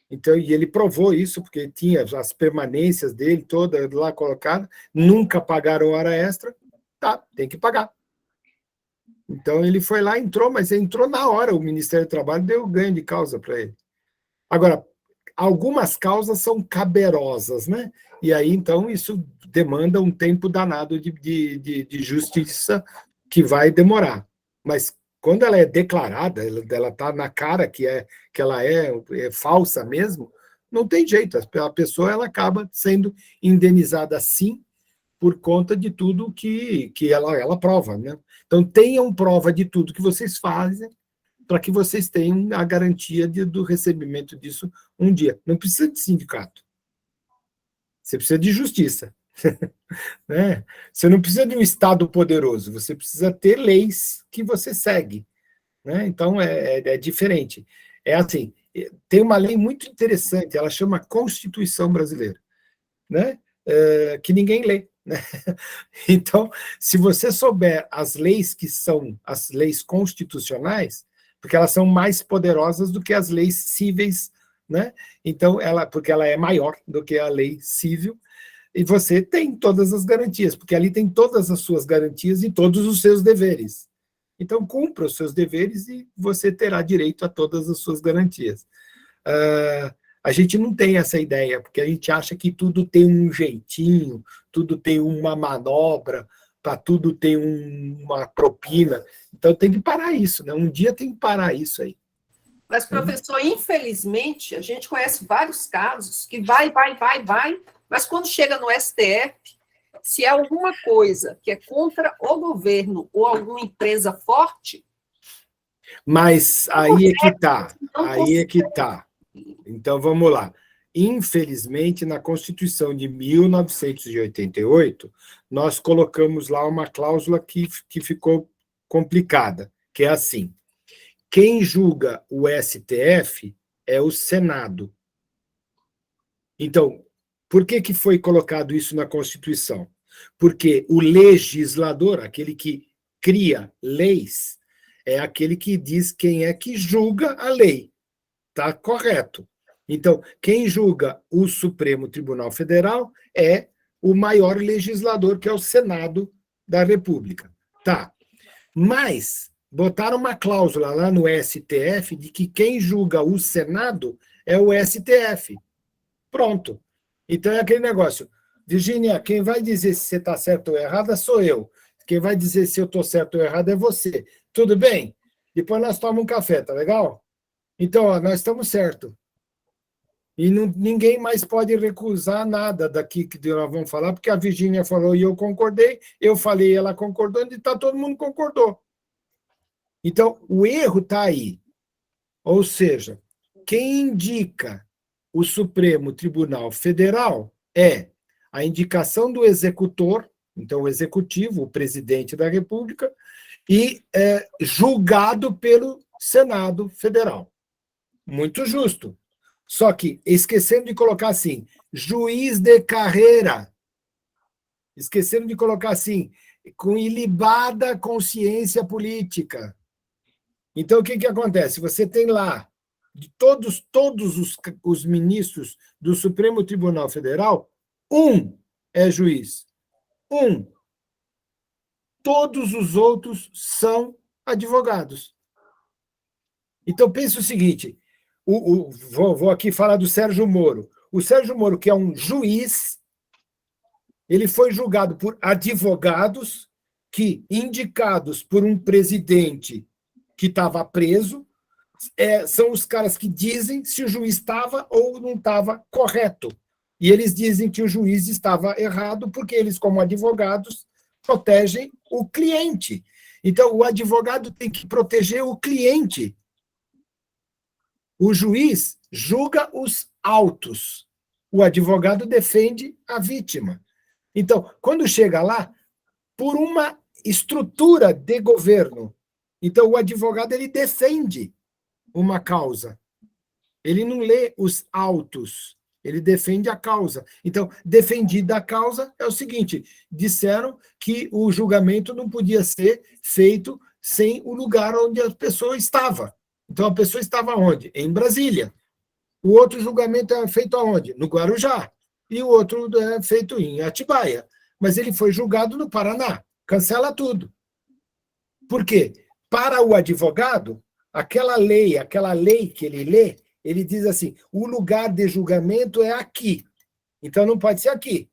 Então, e ele provou isso, porque tinha as permanências dele todas lá colocadas, nunca pagaram hora extra, tá, tem que pagar. Então, ele foi lá, entrou, mas entrou na hora, o Ministério do Trabalho deu ganho de causa para ele. Agora, algumas causas são caberosas, né? E aí, então, isso demanda um tempo danado de justiça que vai demorar. Mas quando ela é declarada, ela está na cara que ela é falsa mesmo, não tem jeito. A pessoa ela acaba sendo indenizada, sim, por conta de tudo que ela prova, né? Então, tenham prova de tudo que vocês fazem, para que vocês tenham a garantia do recebimento disso um dia. Não precisa de sindicato. Você precisa de justiça. Né? Você não precisa de um Estado poderoso, você precisa ter leis que você segue. Né? Então, é diferente. É assim, tem uma lei muito interessante, ela chama Constituição Brasileira, né? Que ninguém lê. Né? Então, se você souber as leis que são as leis constitucionais, porque elas são mais poderosas do que as leis cíveis, né? Então, porque ela é maior do que a lei civil, e você tem todas as garantias, porque ali tem todas as suas garantias e todos os seus deveres. Então, cumpra os seus deveres e você terá direito a todas as suas garantias. A gente não tem essa ideia, porque a gente acha que tudo tem um jeitinho, tudo tem uma manobra, para tudo ter uma propina. Então, tem que parar isso, né? Um dia tem que parar isso aí. Mas, professor, infelizmente, a gente conhece vários casos que vai, mas quando chega no STF, se é alguma coisa que é contra o governo ou alguma empresa forte... Mas aí é que está. Então, vamos lá. Infelizmente, na Constituição de 1988, nós colocamos lá uma cláusula que ficou complicada, que é assim: quem julga o STF é o Senado. Então, por que foi colocado isso na Constituição? Porque o legislador, aquele que cria leis, é aquele que diz quem é que julga a lei. Está correto. Então, quem julga o Supremo Tribunal Federal é o maior legislador, que é o Senado da República. Tá. Mas botaram uma cláusula lá no STF de que quem julga o Senado é o STF. Pronto. Então é aquele negócio. Virgínia, quem vai dizer se você está certo ou errada sou eu. Quem vai dizer se eu estou certo ou errado é você. Tudo bem? Depois nós tomamos um café, tá legal? Então, ó, nós estamos certos. E ninguém mais pode recusar nada daqui que nós vamos falar, porque a Virgínia falou e eu concordei, eu falei e ela concordou, e todo mundo concordou. Então, o erro está aí. Ou seja, quem indica o Supremo Tribunal Federal é a indicação do executor, então o executivo, o presidente da República, e julgado pelo Senado Federal. Muito justo. Só que, esquecendo de colocar assim, juiz de carreira, esquecendo de colocar assim, com ilibada consciência política. Então, o que acontece? Você tem lá, de todos os ministros do Supremo Tribunal Federal, um é juiz. Um. Todos os outros são advogados. Então, pense o seguinte, vou aqui falar do Sérgio Moro. O Sérgio Moro, que é um juiz, ele foi julgado por advogados que, indicados por um presidente que estava preso, são os caras que dizem se o juiz estava ou não estava correto. E eles dizem que o juiz estava errado porque eles, como advogados, protegem o cliente. Então, o advogado tem que proteger o cliente. O juiz julga os autos, o advogado defende a vítima. Então, quando chega lá, por uma estrutura de governo, então o advogado ele defende uma causa. Ele não lê os autos, ele defende a causa. Então, defendida a causa é o seguinte: disseram que o julgamento não podia ser feito sem o lugar onde a pessoa estava. Então, a pessoa estava onde? Em Brasília. O outro julgamento é feito aonde? No Guarujá. E o outro é feito em Atibaia. Mas ele foi julgado no Paraná. Cancela tudo. Por quê? Para o advogado, aquela lei que ele lê, ele diz assim: o lugar de julgamento é aqui. Então não pode ser aqui.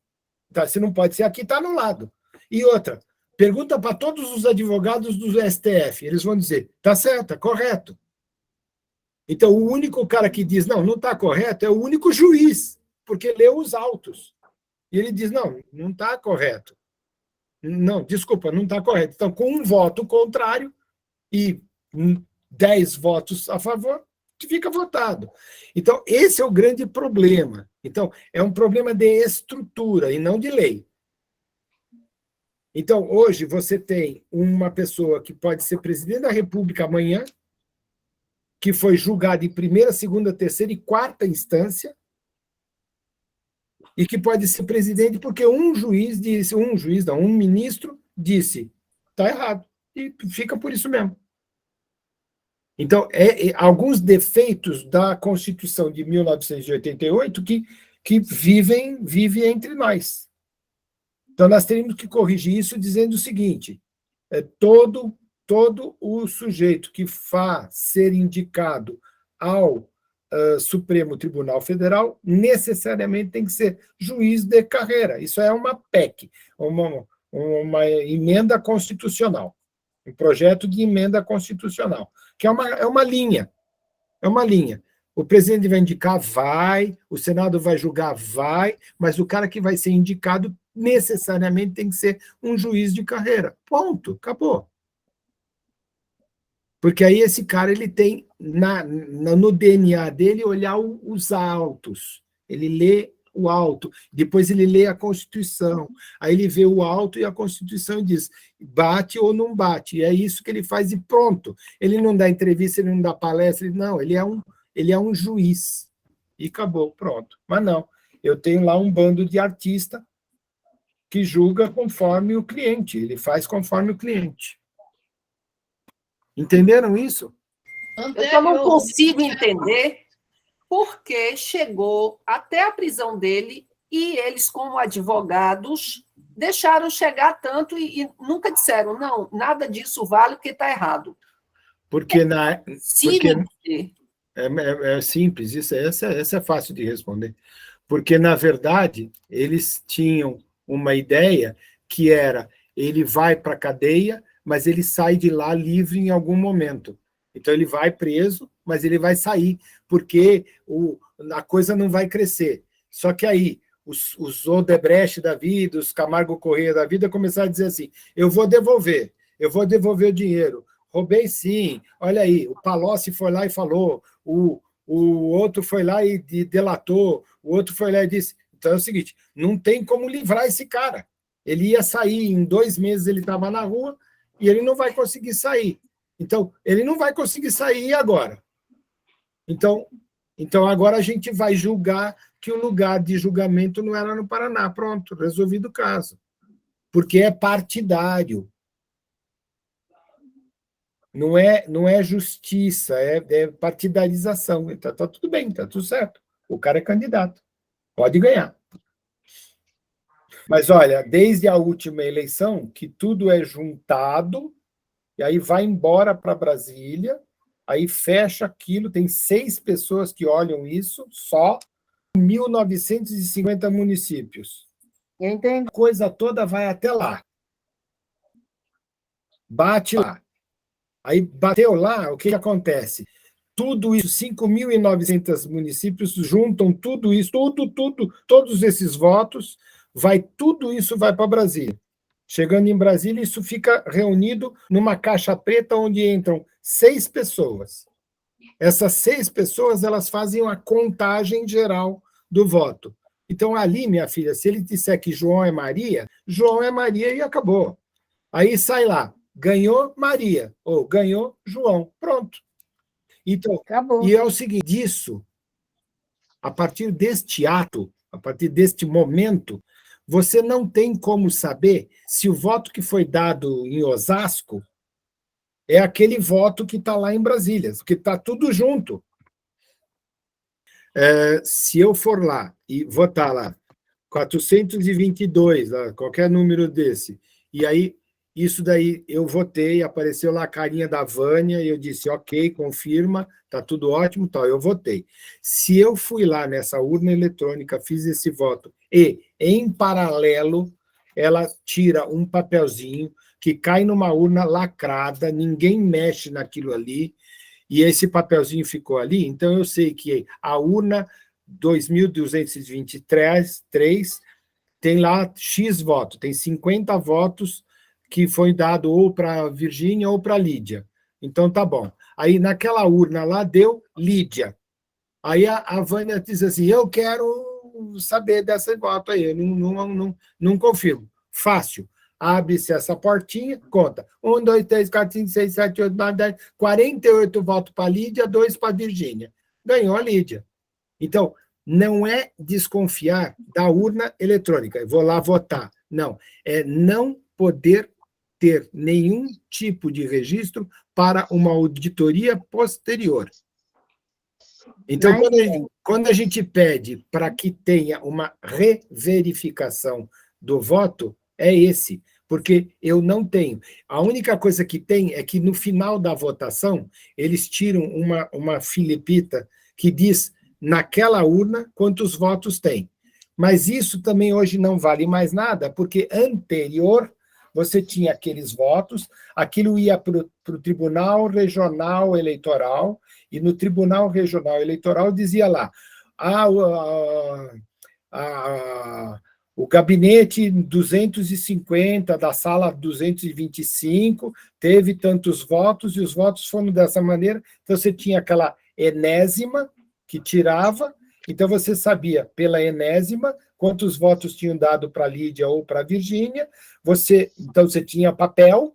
Tá, se não pode ser aqui, está anulado. E outra, pergunta para todos os advogados do STF, eles vão dizer: está certo, está correto. Então, o único cara que diz: não está correto, é o único juiz, porque leu os autos. E ele diz: não está correto. Não, desculpa, não está correto. Então, com um voto contrário e 10 votos a favor, fica votado. Então, esse é o grande problema. Então, é um problema de estrutura e não de lei. Então, hoje, você tem uma pessoa que pode ser presidente da República amanhã, que foi julgada em primeira, segunda, terceira e quarta instância, e que pode ser presidente porque um ministro disse: está errado, e fica por isso mesmo. Então, alguns defeitos da Constituição de 1988 que vivem entre nós. Então, nós teríamos que corrigir isso dizendo o seguinte: todo o sujeito que faz ser indicado ao Supremo Tribunal Federal necessariamente tem que ser juiz de carreira. Isso é uma PEC, uma emenda constitucional, um projeto de emenda constitucional, que é uma linha. É uma linha. O presidente vai indicar, vai, o Senado vai julgar, vai, mas o cara que vai ser indicado necessariamente tem que ser um juiz de carreira. Ponto, acabou. Porque aí esse cara ele tem no DNA dele olhar os autos. Ele lê o auto, depois ele lê a Constituição. Aí ele vê o auto e a Constituição e diz: bate ou não bate. E é isso que ele faz e pronto. Ele não dá entrevista, ele não dá palestra, ele é um juiz. E acabou, pronto. Mas não, eu tenho lá um bando de artista que julga conforme o cliente, ele faz conforme o cliente. Entenderam isso? Eu só não consigo entender por que chegou até a prisão dele e eles, como advogados, deixaram chegar tanto e nunca disseram: não, nada disso vale porque está errado. Porque é simples, essa é fácil de responder. Porque, na verdade, eles tinham uma ideia que era: ele vai para a cadeia, mas ele sai de lá livre em algum momento. Então, ele vai preso, mas ele vai sair, porque a coisa não vai crescer. Só que aí, os Odebrecht da vida, os Camargo Corrêa da vida, começaram a dizer assim: eu vou devolver o dinheiro. Roubei sim, olha aí, o Palocci foi lá e falou, o outro foi lá e delatou, o outro foi lá e disse. Então é o seguinte: não tem como livrar esse cara. Ele ia sair, em 2 meses ele estava na rua, e ele não vai conseguir sair. Então, ele não vai conseguir sair agora. Então agora a gente vai julgar que o lugar de julgamento não era no Paraná. Pronto, resolvido o caso. Porque é partidário. Não é justiça, é partidarização. Está tudo bem, está tudo certo. O cara é candidato. Pode ganhar. Mas, olha, desde a última eleição, que tudo é juntado, e aí vai embora para Brasília, aí fecha aquilo, tem 6 pessoas que olham isso, só 1.950 municípios. Entendi. A coisa toda vai até lá. Bate lá. Aí bateu lá, o que acontece? Tudo isso, 5.900 municípios juntam tudo isso, todos esses votos, tudo isso vai para Brasília. Chegando em Brasília, isso fica reunido numa caixa preta onde entram 6 pessoas. Essas 6 pessoas, elas fazem a contagem geral do voto. Então, ali, minha filha, se ele disser que João é Maria e acabou. Aí sai lá, ganhou Maria, ou ganhou João, pronto. Então, Acabou. e é o seguinte, disso, a partir deste ato, a partir deste momento, você não tem como saber se o voto que foi dado em Osasco é aquele voto que está lá em Brasília, porque está tudo junto. Se eu for lá e votar lá, 422, qualquer número desse, e aí, isso daí, eu votei, apareceu lá a carinha da Vânia, e eu disse, ok, confirma, está tudo ótimo, tal, eu votei. Se eu fui lá nessa urna eletrônica, fiz esse voto, e, em paralelo, ela tira um papelzinho que cai numa urna lacrada, ninguém mexe naquilo ali, e esse papelzinho ficou ali, então eu sei que a urna 2.223 tem lá X votos, tem 50 votos que foi dado ou para a Virgínia ou para a Lídia. Então, tá bom. Aí, naquela urna lá, deu Lídia. Aí a Vânia diz assim, eu quero saber desse voto aí, eu não confirmo. Fácil. Abre-se essa portinha, conta. 1, 2, 3, 4, 5, 6, 7, 8, 9, 10, 48 votos para a Lídia, 2 para a Virgínia. Ganhou a Lídia. Então, não é desconfiar da urna eletrônica, eu vou lá votar. Não, é não poder ter nenhum tipo de registro para uma auditoria posterior. Então, quando a gente pede para que tenha uma reverificação do voto, é esse, porque eu não tenho. A única coisa que tem é que, no final da votação, eles tiram uma filipita que diz, naquela urna, quantos votos tem. Mas isso também hoje não vale mais nada, porque anterior você tinha aqueles votos, aquilo ia para o Tribunal Regional Eleitoral, e no Tribunal Regional Eleitoral dizia lá, o gabinete 250 da sala 225 teve tantos votos, e os votos foram dessa maneira, então você tinha aquela enésima que tirava, então você sabia pela enésima quantos votos tinham dado para a Lídia ou para a Virgínia, então você tinha papel,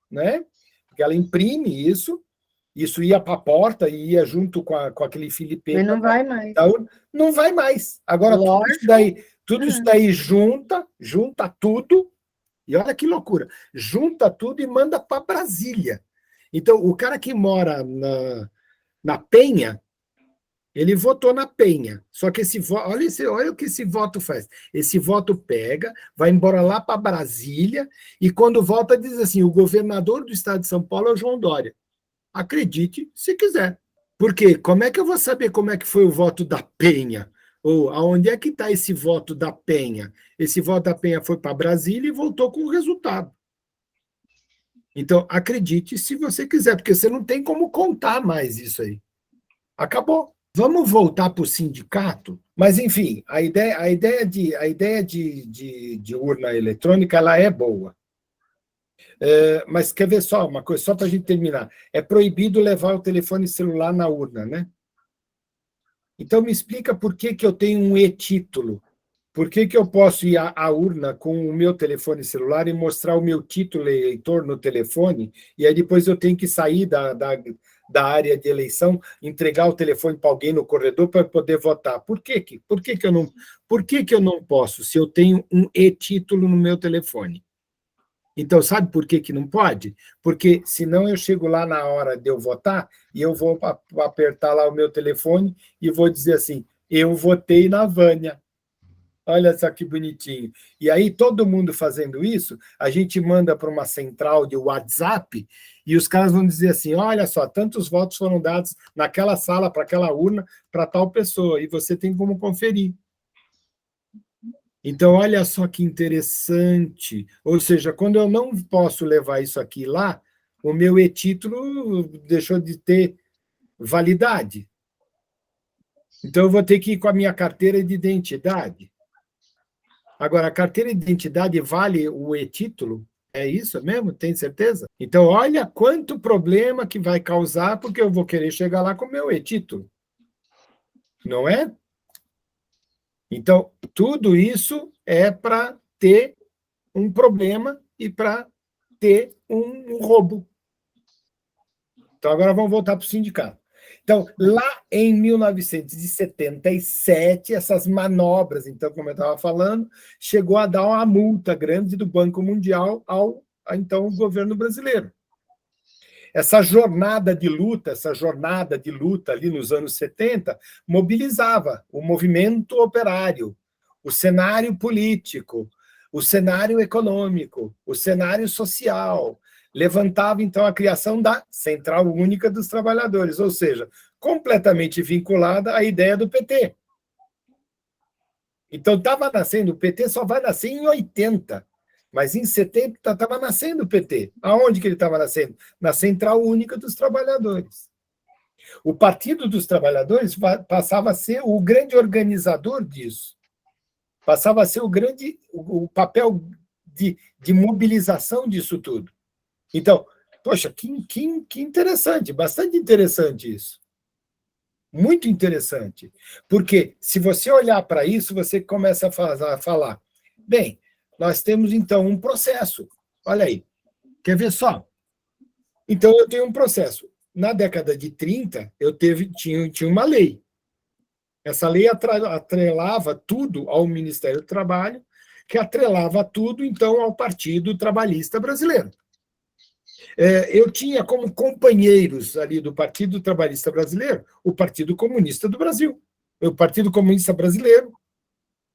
né? Porque ela imprime isso ia para a porta e ia junto com aquele filipeta. Mas não vai mais. Não vai mais. Agora, tudo isso daí junta tudo, e olha que loucura, junta tudo e manda para Brasília. Então, o cara que mora na Penha, ele votou na Penha, só que olha o que esse voto faz. Esse voto pega, vai embora lá para Brasília, e quando volta diz assim, o governador do estado de São Paulo é o João Dória. Acredite se quiser. Por quê? Como é que eu vou saber como é que foi o voto da Penha? Ou aonde é que está esse voto da Penha? Esse voto da Penha foi para Brasília e voltou com o resultado. Então, acredite se você quiser, porque você não tem como contar mais isso aí. Acabou. Vamos voltar para o sindicato? Mas, enfim, a ideia de urna eletrônica ela é boa. Mas quer ver só uma coisa, só para a gente terminar. É proibido levar o telefone celular na urna, né? Então, me explica por que eu tenho um e-título. Por que eu posso ir à urna com o meu telefone celular e mostrar o meu título eleitor no telefone, e aí depois eu tenho que sair da área de eleição, entregar o telefone para alguém no corredor para poder votar? Por que eu não posso, se eu tenho um e-título no meu telefone? Então, sabe por que não pode? Porque senão eu chego lá na hora de eu votar e eu vou apertar lá o meu telefone e vou dizer assim, eu votei na Vânia. Olha só que bonitinho. E aí, todo mundo fazendo isso, a gente manda para uma central de WhatsApp e os caras vão dizer assim, olha só, tantos votos foram dados naquela sala, para aquela urna, para tal pessoa, e você tem como conferir. Então, olha só que interessante. Ou seja, quando eu não posso levar isso aqui lá, o meu e-título deixou de ter validade. Então, eu vou ter que ir com a minha carteira de identidade. Agora, a carteira de identidade vale o e-título? É isso mesmo? Tem certeza? Então, olha quanto problema que vai causar, porque eu vou querer chegar lá com o meu e-título. Não é? Então, tudo isso é para ter um problema e para ter um roubo. Então, agora vamos voltar para o sindicato. Então, lá em 1977, essas manobras, então, como eu estava falando, chegou a dar uma multa grande do Banco Mundial ao então, governo brasileiro. Essa jornada de luta ali nos anos 70, mobilizava o movimento operário, o cenário político, o cenário econômico, o cenário social, levantava, então, a criação da Central Única dos Trabalhadores, ou seja, completamente vinculada à ideia do PT. Então, estava nascendo, o PT só vai nascer em 80, mas em 70 estava nascendo o PT. Aonde que ele estava nascendo? Na Central Única dos Trabalhadores. O Partido dos Trabalhadores passava a ser o grande organizador disso. Passava a ser o papel de mobilização disso tudo. Então, poxa, que interessante, bastante interessante isso. Muito interessante. Porque, se você olhar para isso, você começa a falar, bem, nós temos, então, um processo. Olha aí. Quer ver só? Então, eu tenho um processo. Na década de 30, tinha uma lei. Essa lei atrelava tudo ao Ministério do Trabalho, que atrelava tudo, então, ao Partido Trabalhista Brasileiro. Eu tinha como companheiros ali do Partido Trabalhista Brasileiro o Partido Comunista do Brasil, o Partido Comunista Brasileiro.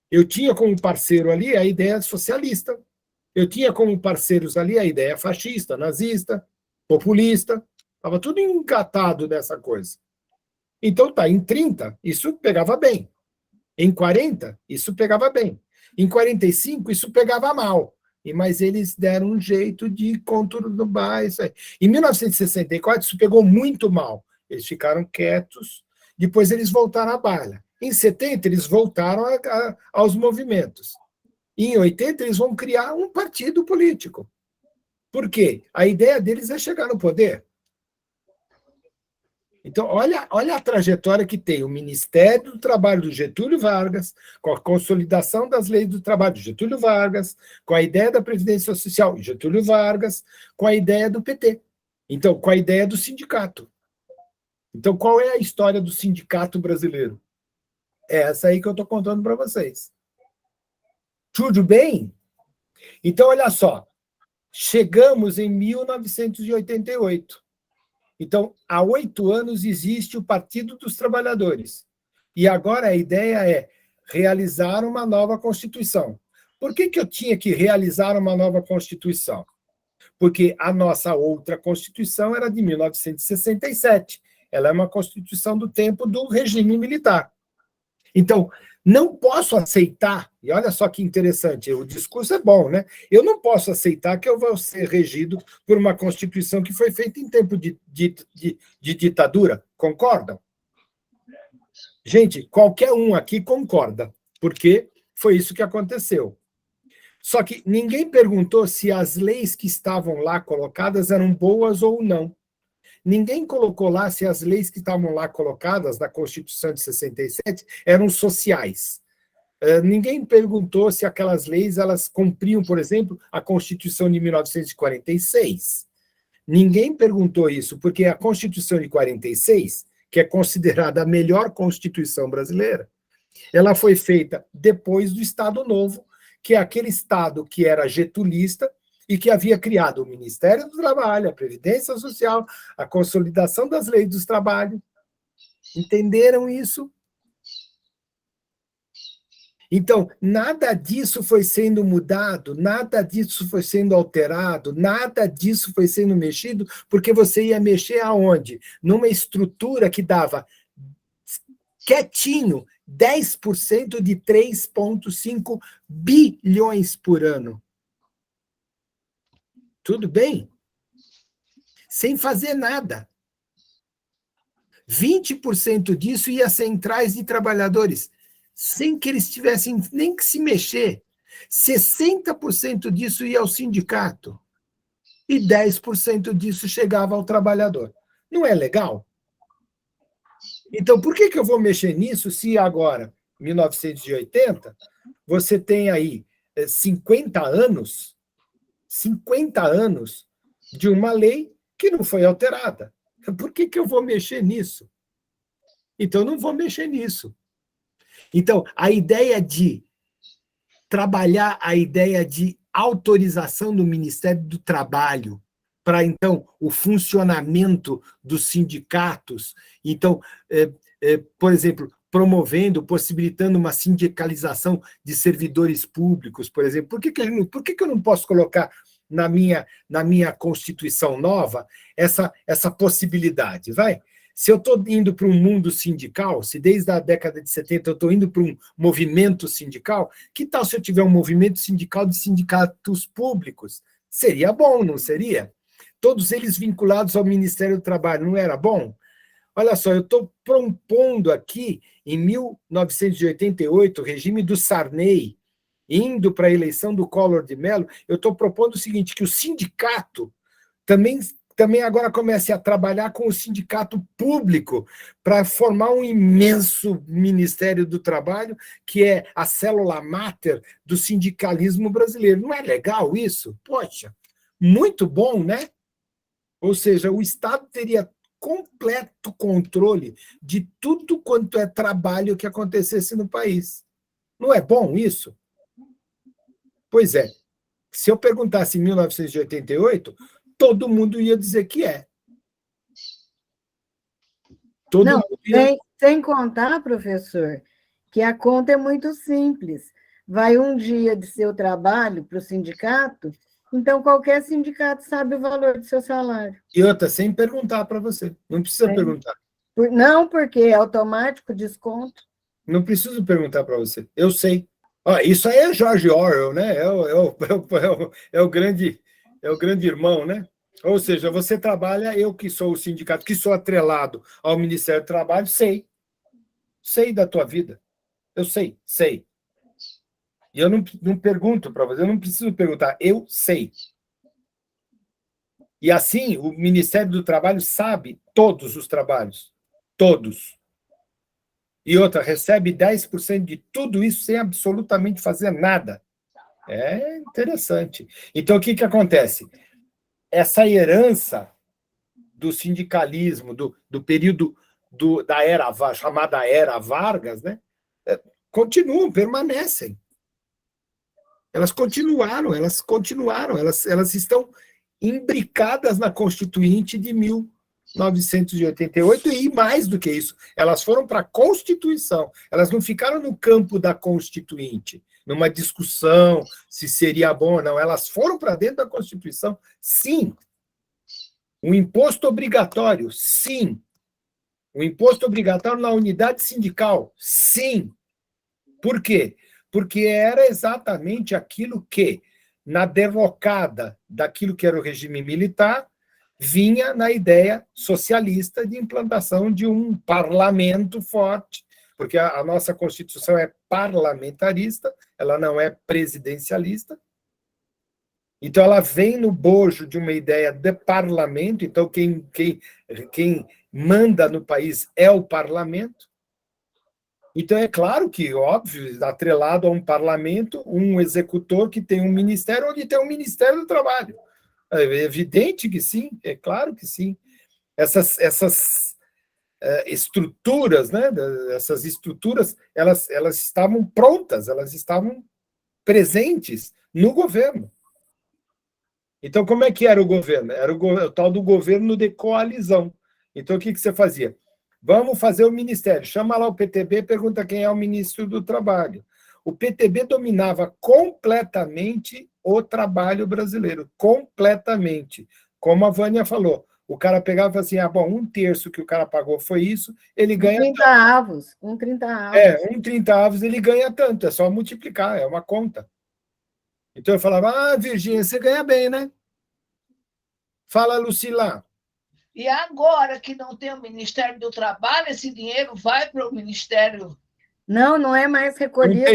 Eu tinha como parceiro ali a ideia socialista. Eu tinha como parceiros ali a ideia fascista, nazista, populista. Estava tudo engatado nessa coisa. Então, em 30, isso pegava bem. Em 40, isso pegava bem. Em 45, isso pegava mal. Mas eles deram um jeito de conturbar isso aí. Em 1964, isso pegou muito mal. Eles ficaram quietos, depois eles voltaram à baila. Em 70, eles voltaram aos movimentos. Em 80, eles vão criar um partido político. Por quê? A ideia deles é chegar no poder. Então, olha a trajetória que tem o Ministério do Trabalho do Getúlio Vargas, com a consolidação das leis do trabalho do Getúlio Vargas, com a ideia da Previdência Social de Getúlio Vargas, com a ideia do PT. Então, com a ideia do sindicato. Então, qual é a história do sindicato brasileiro? É essa aí que eu estou contando para vocês. Tudo bem? Então, olha só. Chegamos em 1988. Então, há 8 anos existe o Partido dos Trabalhadores. E agora a ideia é realizar uma nova Constituição. Por que eu tinha que realizar uma nova Constituição? Porque a nossa outra Constituição era de 1967. Ela é uma Constituição do tempo do regime militar. Então, não posso aceitar, e olha só que interessante, o discurso é bom, né? Eu não posso aceitar que eu vou ser regido por uma Constituição que foi feita em tempo de ditadura. Concordam? Gente, qualquer um aqui concorda, porque foi isso que aconteceu. Só que ninguém perguntou se as leis que estavam lá colocadas eram boas ou não. Ninguém colocou lá se as leis que estavam lá colocadas na Constituição de 67 eram sociais. Ninguém perguntou se aquelas leis elas cumpriam, por exemplo, a Constituição de 1946. Ninguém perguntou isso, porque a Constituição de 46, que é considerada a melhor Constituição brasileira, ela foi feita depois do Estado Novo, que é aquele Estado que era getulista, e que havia criado o Ministério do Trabalho, a Previdência Social, a consolidação das leis do trabalho. Entenderam isso? Então, nada disso foi sendo mudado, nada disso foi sendo alterado, nada disso foi sendo mexido, porque você ia mexer aonde? Numa estrutura que dava quietinho 10% de 3,5 bilhões por ano. Tudo bem? Sem fazer nada. 20% disso ia a centrais de trabalhadores, sem que eles tivessem nem que se mexer. 60% disso ia ao sindicato. E 10% disso chegava ao trabalhador. Não é legal? Então, por que eu vou mexer nisso se agora 1980, você tem aí 50 anos de uma lei que não foi alterada. Por que eu vou mexer nisso? Então, eu não vou mexer nisso. Então, a ideia de trabalhar a ideia de autorização do Ministério do Trabalho para, então, o funcionamento dos sindicatos. Então, por exemplo, promovendo, possibilitando uma sindicalização de servidores públicos, por exemplo. Por que eu não posso colocar na minha Constituição nova essa possibilidade? Vai? Se eu estou indo para um mundo sindical, se desde a década de 70 eu estou indo para um movimento sindical, que tal se eu tiver um movimento sindical de sindicatos públicos? Seria bom, não seria? Todos eles vinculados ao Ministério do Trabalho, não era bom? Olha só, eu estou propondo aqui, em 1988, o regime do Sarney, indo para a eleição do Collor de Mello, eu estou propondo o seguinte, que o sindicato também agora comece a trabalhar com o sindicato público para formar um imenso Ministério do Trabalho, que é a célula máter do sindicalismo brasileiro. Não é legal isso? Poxa, muito bom, né? Ou seja, o Estado teria completo controle de tudo quanto é trabalho que acontecesse no país. Não é bom isso? Pois é. Se eu perguntasse em 1988, todo mundo ia dizer que é. Sem contar, professor, que a conta é muito simples. Vai um dia de seu trabalho para o sindicato, então qualquer sindicato sabe o valor do seu salário. E outra, sem perguntar para você. Não precisa perguntar. Não, porque é automático desconto. Não preciso perguntar para você. Eu sei. Isso aí é George Orwell, né? É o grande irmão, né? Ou seja, você trabalha, eu que sou o sindicato, que sou atrelado ao Ministério do Trabalho, sei da tua vida. Eu sei. E eu não pergunto para você, eu não preciso perguntar, eu sei. E assim, o Ministério do Trabalho sabe todos os trabalhos. Todos. E outra, recebe 10% de tudo isso sem absolutamente fazer nada. É interessante. Então, o que acontece? Essa herança do sindicalismo, do período da era chamada Era Vargas, né, continuam, permanecem. Elas continuaram, elas estão imbricadas na Constituinte de 1988 e mais do que isso, elas foram para a Constituição, elas não ficaram no campo da Constituinte, numa discussão se seria bom ou não, elas foram para dentro da Constituição, sim. O imposto obrigatório, sim. O imposto obrigatório na unidade sindical, sim. Por quê? Porque era exatamente aquilo que, na derrocada daquilo que era o regime militar, vinha na ideia socialista de implantação de um parlamento forte, porque a nossa Constituição é parlamentarista, ela não é presidencialista. Então, ela vem no bojo de uma ideia de parlamento, então quem manda no país é o parlamento. Então, é claro que, óbvio, atrelado a um parlamento, um executor que tem um ministério, onde tem um Ministério do Trabalho. É evidente que sim, é claro que sim. Essas estruturas, né? Essas estruturas, elas estavam prontas, elas estavam presentes no governo. Então, como é que era o governo? Era o tal do governo de coalizão. Então, o que você fazia? Vamos fazer o ministério. Chama lá o PTB, pergunta quem é o ministro do Trabalho. O PTB dominava completamente o trabalho brasileiro. Completamente. Como a Vânia falou, o cara pegava e falava assim, um terço que o cara pagou foi isso, ele ganha 30 avos. 30 avos. 30 avos ele ganha tanto, é só multiplicar, é uma conta. Então eu falava, Virgínia, você ganha bem, né? Fala, Lucila. E agora que não tem o Ministério do Trabalho, esse dinheiro vai para o Ministério... Não é mais recolhido.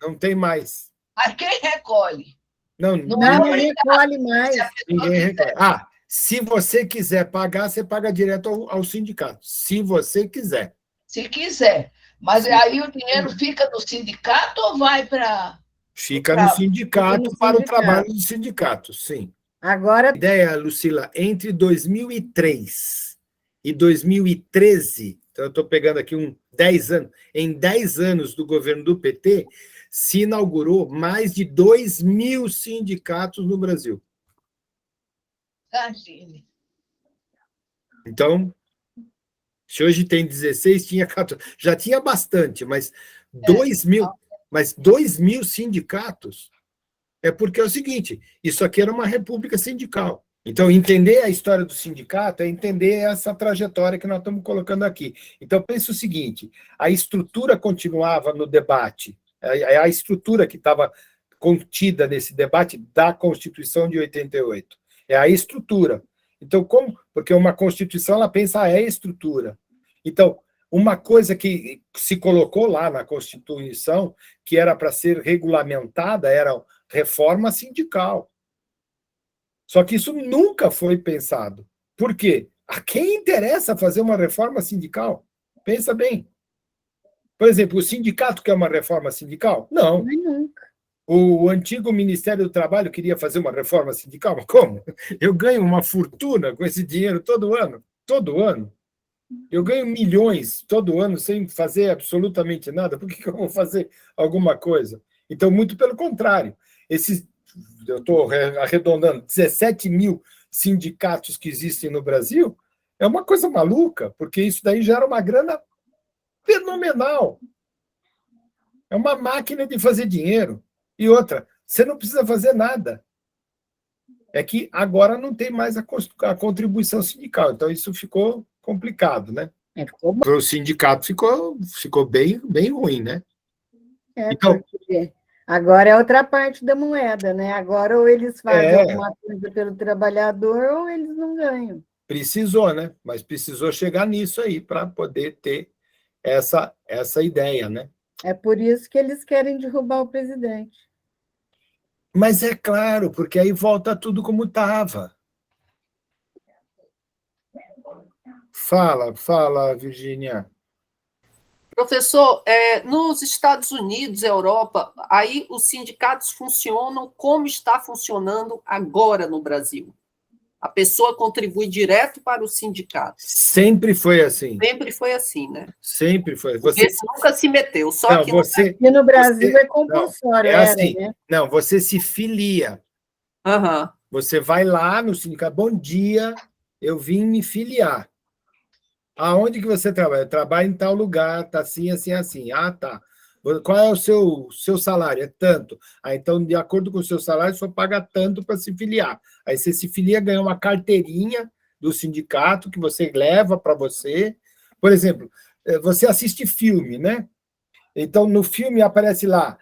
Não tem mais. Mas quem recolhe? Não recolhe mais. Ninguém recolhe. Se você quiser pagar, você paga direto ao sindicato. Se você quiser. Se quiser. Mas aí o dinheiro fica no sindicato ou vai para... Fica no sindicato para o trabalho do sindicato, sim. Agora, A ideia, Lucila, entre 2003 e 2013, então eu estou pegando aqui 10 anos, em 10 anos do governo do PT, se inaugurou mais de 2.000 sindicatos no Brasil. Imagine. Então, se hoje tem 16, tinha 14. Já tinha bastante, mas 2.000 sindicatos é porque é o seguinte, isso aqui era uma república sindical. Então, entender a história do sindicato é entender essa trajetória que nós estamos colocando aqui. Então, pense o seguinte, a estrutura continuava no debate, a estrutura que estava contida nesse debate da Constituição de 88. É a estrutura. Então, como? Porque uma Constituição, ela pensa, é a estrutura. Então, uma coisa que se colocou lá na Constituição, que era para ser regulamentada, era reforma sindical. Só que isso nunca foi pensado. Por quê? A quem interessa fazer uma reforma sindical? Pensa bem. Por exemplo, o sindicato quer uma reforma sindical? Não. nunca. O antigo Ministério do Trabalho queria fazer uma reforma sindical? Mas como? Eu ganho uma fortuna com esse dinheiro todo ano. Todo ano. Eu ganho milhões todo ano sem fazer absolutamente nada. Por que eu vou fazer alguma coisa? Então, muito pelo contrário. Eu estou arredondando, 17.000 sindicatos que existem no Brasil, é uma coisa maluca, porque isso daí gera uma grana fenomenal. É uma máquina de fazer dinheiro. E outra, você não precisa fazer nada. É que agora não tem mais a contribuição sindical, então isso ficou complicado, né? O sindicato ficou bem, bem ruim, né? Então, porque agora é outra parte da moeda, né? Agora ou eles fazem alguma coisa pelo trabalhador ou eles não ganham. Precisou, né? Mas precisou chegar nisso aí para poder ter essa ideia, né? É por isso que eles querem derrubar o presidente. Mas é claro, porque aí volta tudo como estava. Fala, Virgínia. Professor, nos Estados Unidos, Europa, aí os sindicatos funcionam como está funcionando agora no Brasil. A pessoa contribui direto para o sindicato. Sempre foi assim. Sempre foi assim, né? Sempre foi. Você nunca se meteu, só não, que aqui no Brasil é compulsório. Não, assim, né? Não, você se filia. Uhum. Você vai lá no sindicato, bom dia, eu vim me filiar. Aonde que você trabalha? Eu trabalho em tal lugar, tá assim, assim, assim. Ah, tá. Qual é o seu salário? É tanto. Ah, então, de acordo com o seu salário, só paga tanto para se filiar. Aí você se filia, ganha uma carteirinha do sindicato que você leva para você. Por exemplo, você assiste filme, né? Então, no filme aparece lá,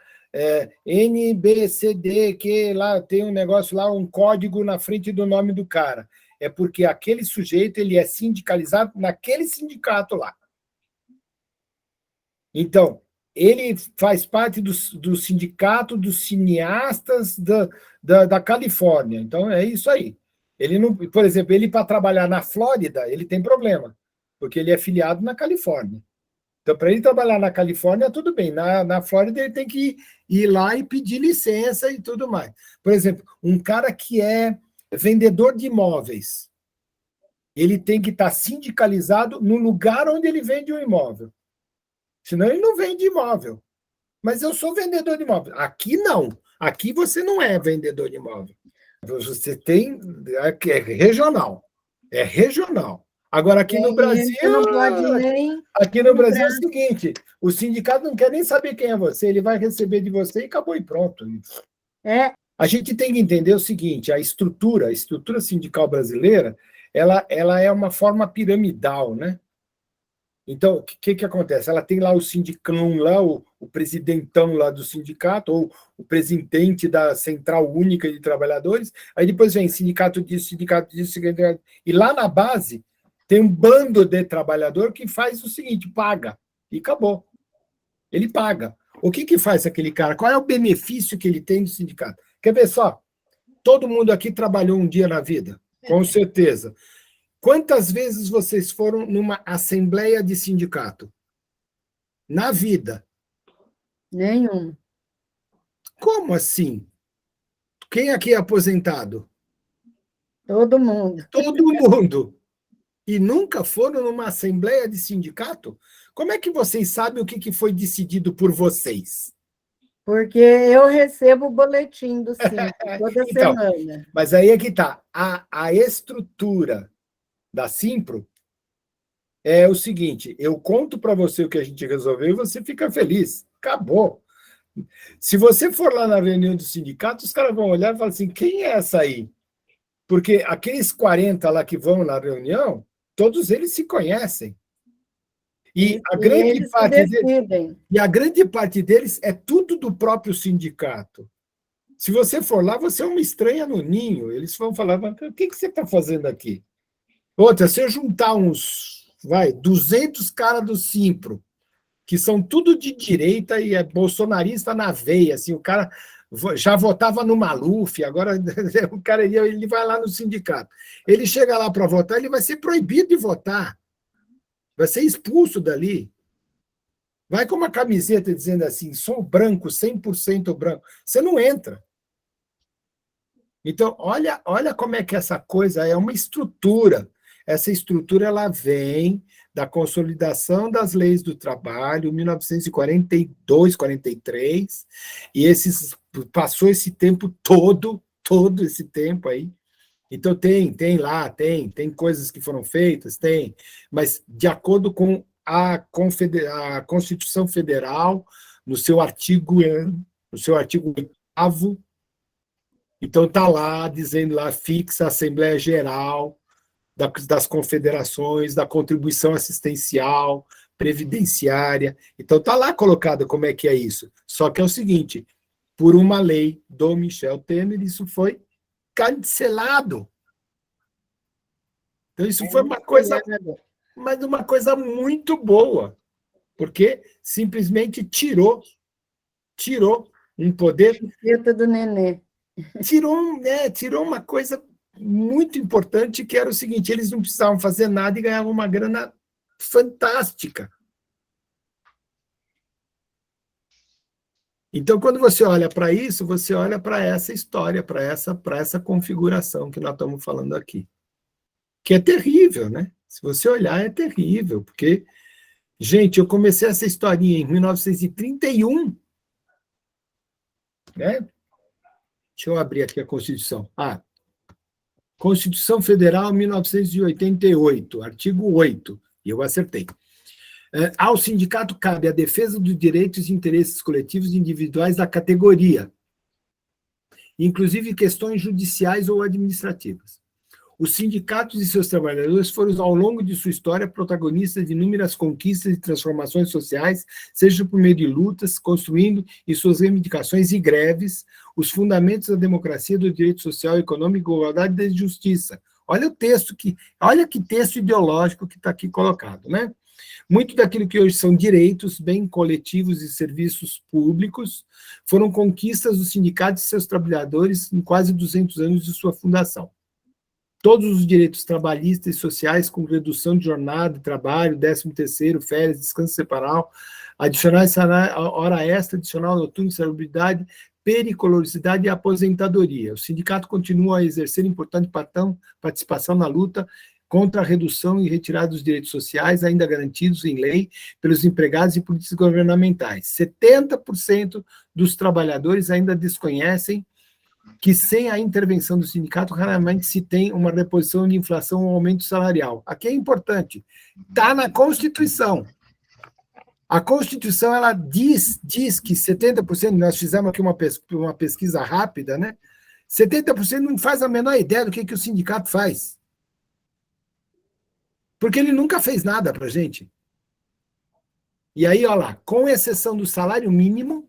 NBCD, que lá tem um negócio lá, um código na frente do nome do cara. É porque aquele sujeito ele é sindicalizado naquele sindicato lá. Então, ele faz parte do sindicato dos cineastas da Califórnia. Então, é isso aí. Ele não, por exemplo, ele para trabalhar na Flórida, ele tem problema, porque ele é filiado na Califórnia. Então, para ele trabalhar na Califórnia, tudo bem. Na Flórida, ele tem que ir lá e pedir licença e tudo mais. Por exemplo, um cara que é vendedor de imóveis, ele tem que estar sindicalizado no lugar onde ele vende o imóvel. Senão ele não vende imóvel. Mas eu sou vendedor de imóvel. Aqui não. Aqui você não é vendedor de imóvel. Você tem... É regional. É regional. Agora, aqui no Brasil... Não pode nem... Aqui no Brasil é o seguinte, o sindicato não quer nem saber quem é você, ele vai receber de você e acabou e pronto. A gente tem que entender o seguinte, a estrutura sindical brasileira, ela é uma forma piramidal, né? Então, o que acontece? Ela tem lá o sindicão, lá, o presidentão lá do sindicato, ou o presidente da Central Única de Trabalhadores, aí depois vem sindicato disso, sindicato disso, e lá na base tem um bando de trabalhador que faz o seguinte, paga, e acabou. Ele paga. O que faz aquele cara? Qual é o benefício que ele tem do sindicato? Quer ver só? Todo mundo aqui trabalhou um dia na vida, com certeza. Quantas vezes vocês foram numa assembleia de sindicato? na vida. Nenhum. Como assim? Quem aqui é aposentado? Todo mundo. Todo mundo. E nunca foram numa assembleia de sindicato? Como é que vocês sabem o que foi decidido por vocês? Porque eu recebo o boletim do síndico toda Então, semana. mas aí é que está. A estrutura da Simpro é o seguinte: eu conto para você o que a gente resolveu e você fica feliz. Acabou. Se você for lá na reunião do sindicato, os caras vão olhar e falar assim: quem é essa aí? Porque aqueles 40 lá que vão na reunião, todos eles se conhecem. E a grande parte deles, e a grande parte deles é tudo do próprio sindicato. Se você for lá, você é uma estranha no ninho. Eles vão falar: mas o que você está fazendo aqui? Outra, se eu juntar 200 caras do Simpro, que são tudo de direita e é bolsonarista na veia, assim, o cara já votava no Maluf, agora o cara ele vai lá no sindicato. Ele chega lá para votar, ele vai ser proibido de votar. Vai ser expulso dali. Vai com uma camiseta dizendo assim: sou branco, 100% branco. Você não entra. Então, olha como é que essa coisa é uma estrutura. Essa estrutura ela vem da consolidação das leis do trabalho, 1942, 43, e passou esse tempo todo esse tempo aí. Então, tem coisas que foram feitas, mas de acordo com a Constituição Federal, no seu artigo 8º, então está lá, dizendo lá, fixa a Assembleia Geral das confederações, da contribuição assistencial, previdenciária. Então está lá colocado como é que é isso. Só que é o seguinte, por uma lei do Michel Temer, isso foi cancelado. Então isso foi uma coisa, mas uma coisa muito boa, porque simplesmente tirou um poder. Do nenê. Tirou uma coisa muito importante, que era o seguinte: eles não precisavam fazer nada e ganhavam uma grana fantástica. Então, quando você olha para isso, você olha para essa história, para essa configuração que nós estamos falando aqui. Que é terrível, né? Se você olhar, é terrível, porque, gente, eu comecei essa historinha em 1931, né? Deixa eu abrir aqui a Constituição. Constituição Federal, 1988, artigo 8, e eu acertei. Ao sindicato cabe a defesa dos direitos e interesses coletivos e individuais da categoria, inclusive questões judiciais ou administrativas. Os sindicatos e seus trabalhadores foram, ao longo de sua história, protagonistas de inúmeras conquistas e transformações sociais, seja por meio de lutas, construindo em suas reivindicações e greves os fundamentos da democracia, do direito social, econômico, igualdade e da justiça. Olha que texto ideológico que está aqui colocado, né? Muito daquilo que hoje são direitos, bem coletivos e serviços públicos foram conquistas dos sindicatos e seus trabalhadores em quase 200 anos de sua fundação. Todos os direitos trabalhistas e sociais, com redução de jornada de trabalho, 13º, férias, descanso semanal, adicionais salário, hora extra, adicional noturno, salubridade, periculosidade e aposentadoria. O sindicato continua a exercer importante participação na luta contra a redução e retirada dos direitos sociais ainda garantidos em lei pelos empregados e políticos governamentais. 70% dos trabalhadores ainda desconhecem que sem a intervenção do sindicato, raramente se tem uma reposição de inflação ou aumento salarial. Aqui é importante, está na Constituição. A Constituição, ela diz que 70%, nós fizemos aqui uma pesquisa rápida, né? 70% não faz a menor ideia do que o sindicato faz. Porque ele nunca fez nada para a gente. E aí, olha lá, com exceção do salário mínimo,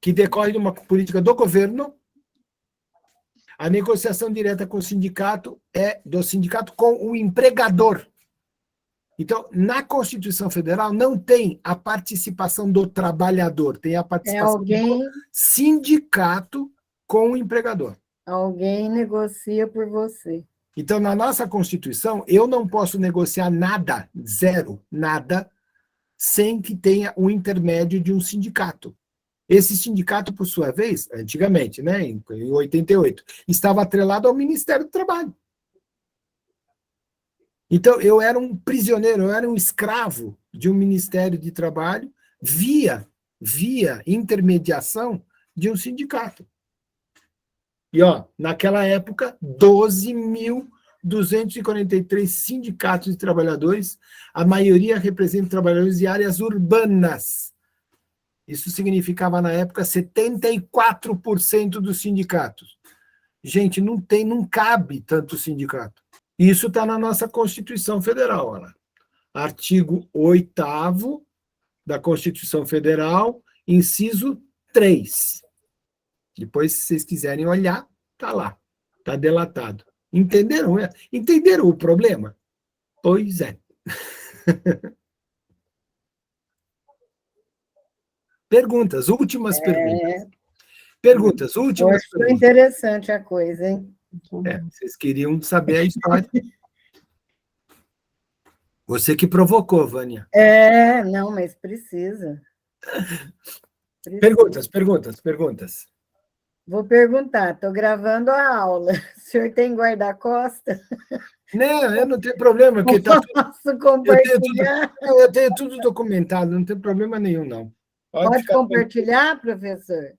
que decorre de uma política do governo, a negociação direta com o sindicato é do sindicato com o empregador. Então, na Constituição Federal não tem a participação do trabalhador, tem a participação do sindicato com o empregador. Alguém negocia por você. Então, na nossa Constituição, eu não posso negociar nada, zero, nada, sem que tenha o intermédio de um sindicato. Esse sindicato, por sua vez, antigamente, né, em 88, estava atrelado ao Ministério do Trabalho. Então, eu era um prisioneiro, eu era um escravo de um Ministério de Trabalho via intermediação de um sindicato. E, naquela época, 12.243 sindicatos de trabalhadores, a maioria representa trabalhadores de áreas urbanas. Isso significava, na época, 74% dos sindicatos. Gente, não cabe tanto sindicato. Isso está na nossa Constituição Federal, olha lá. Artigo 8º da Constituição Federal, inciso 3. Depois, se vocês quiserem olhar, está lá, está delatado. Entenderam? Entenderam o problema? Pois é. Perguntas, últimas perguntas. Perguntas, últimas perguntas. Foi interessante a coisa, hein? Vocês queriam saber a história. Você que provocou, Vânia. Não, mas precisa. Perguntas. Vou perguntar, estou gravando a aula. O senhor tem guarda-costa? Não, eu não tenho problema. Porque Posso compartilhar? Eu tenho tudo documentado, não tem problema nenhum, não. Pode compartilhar, professor?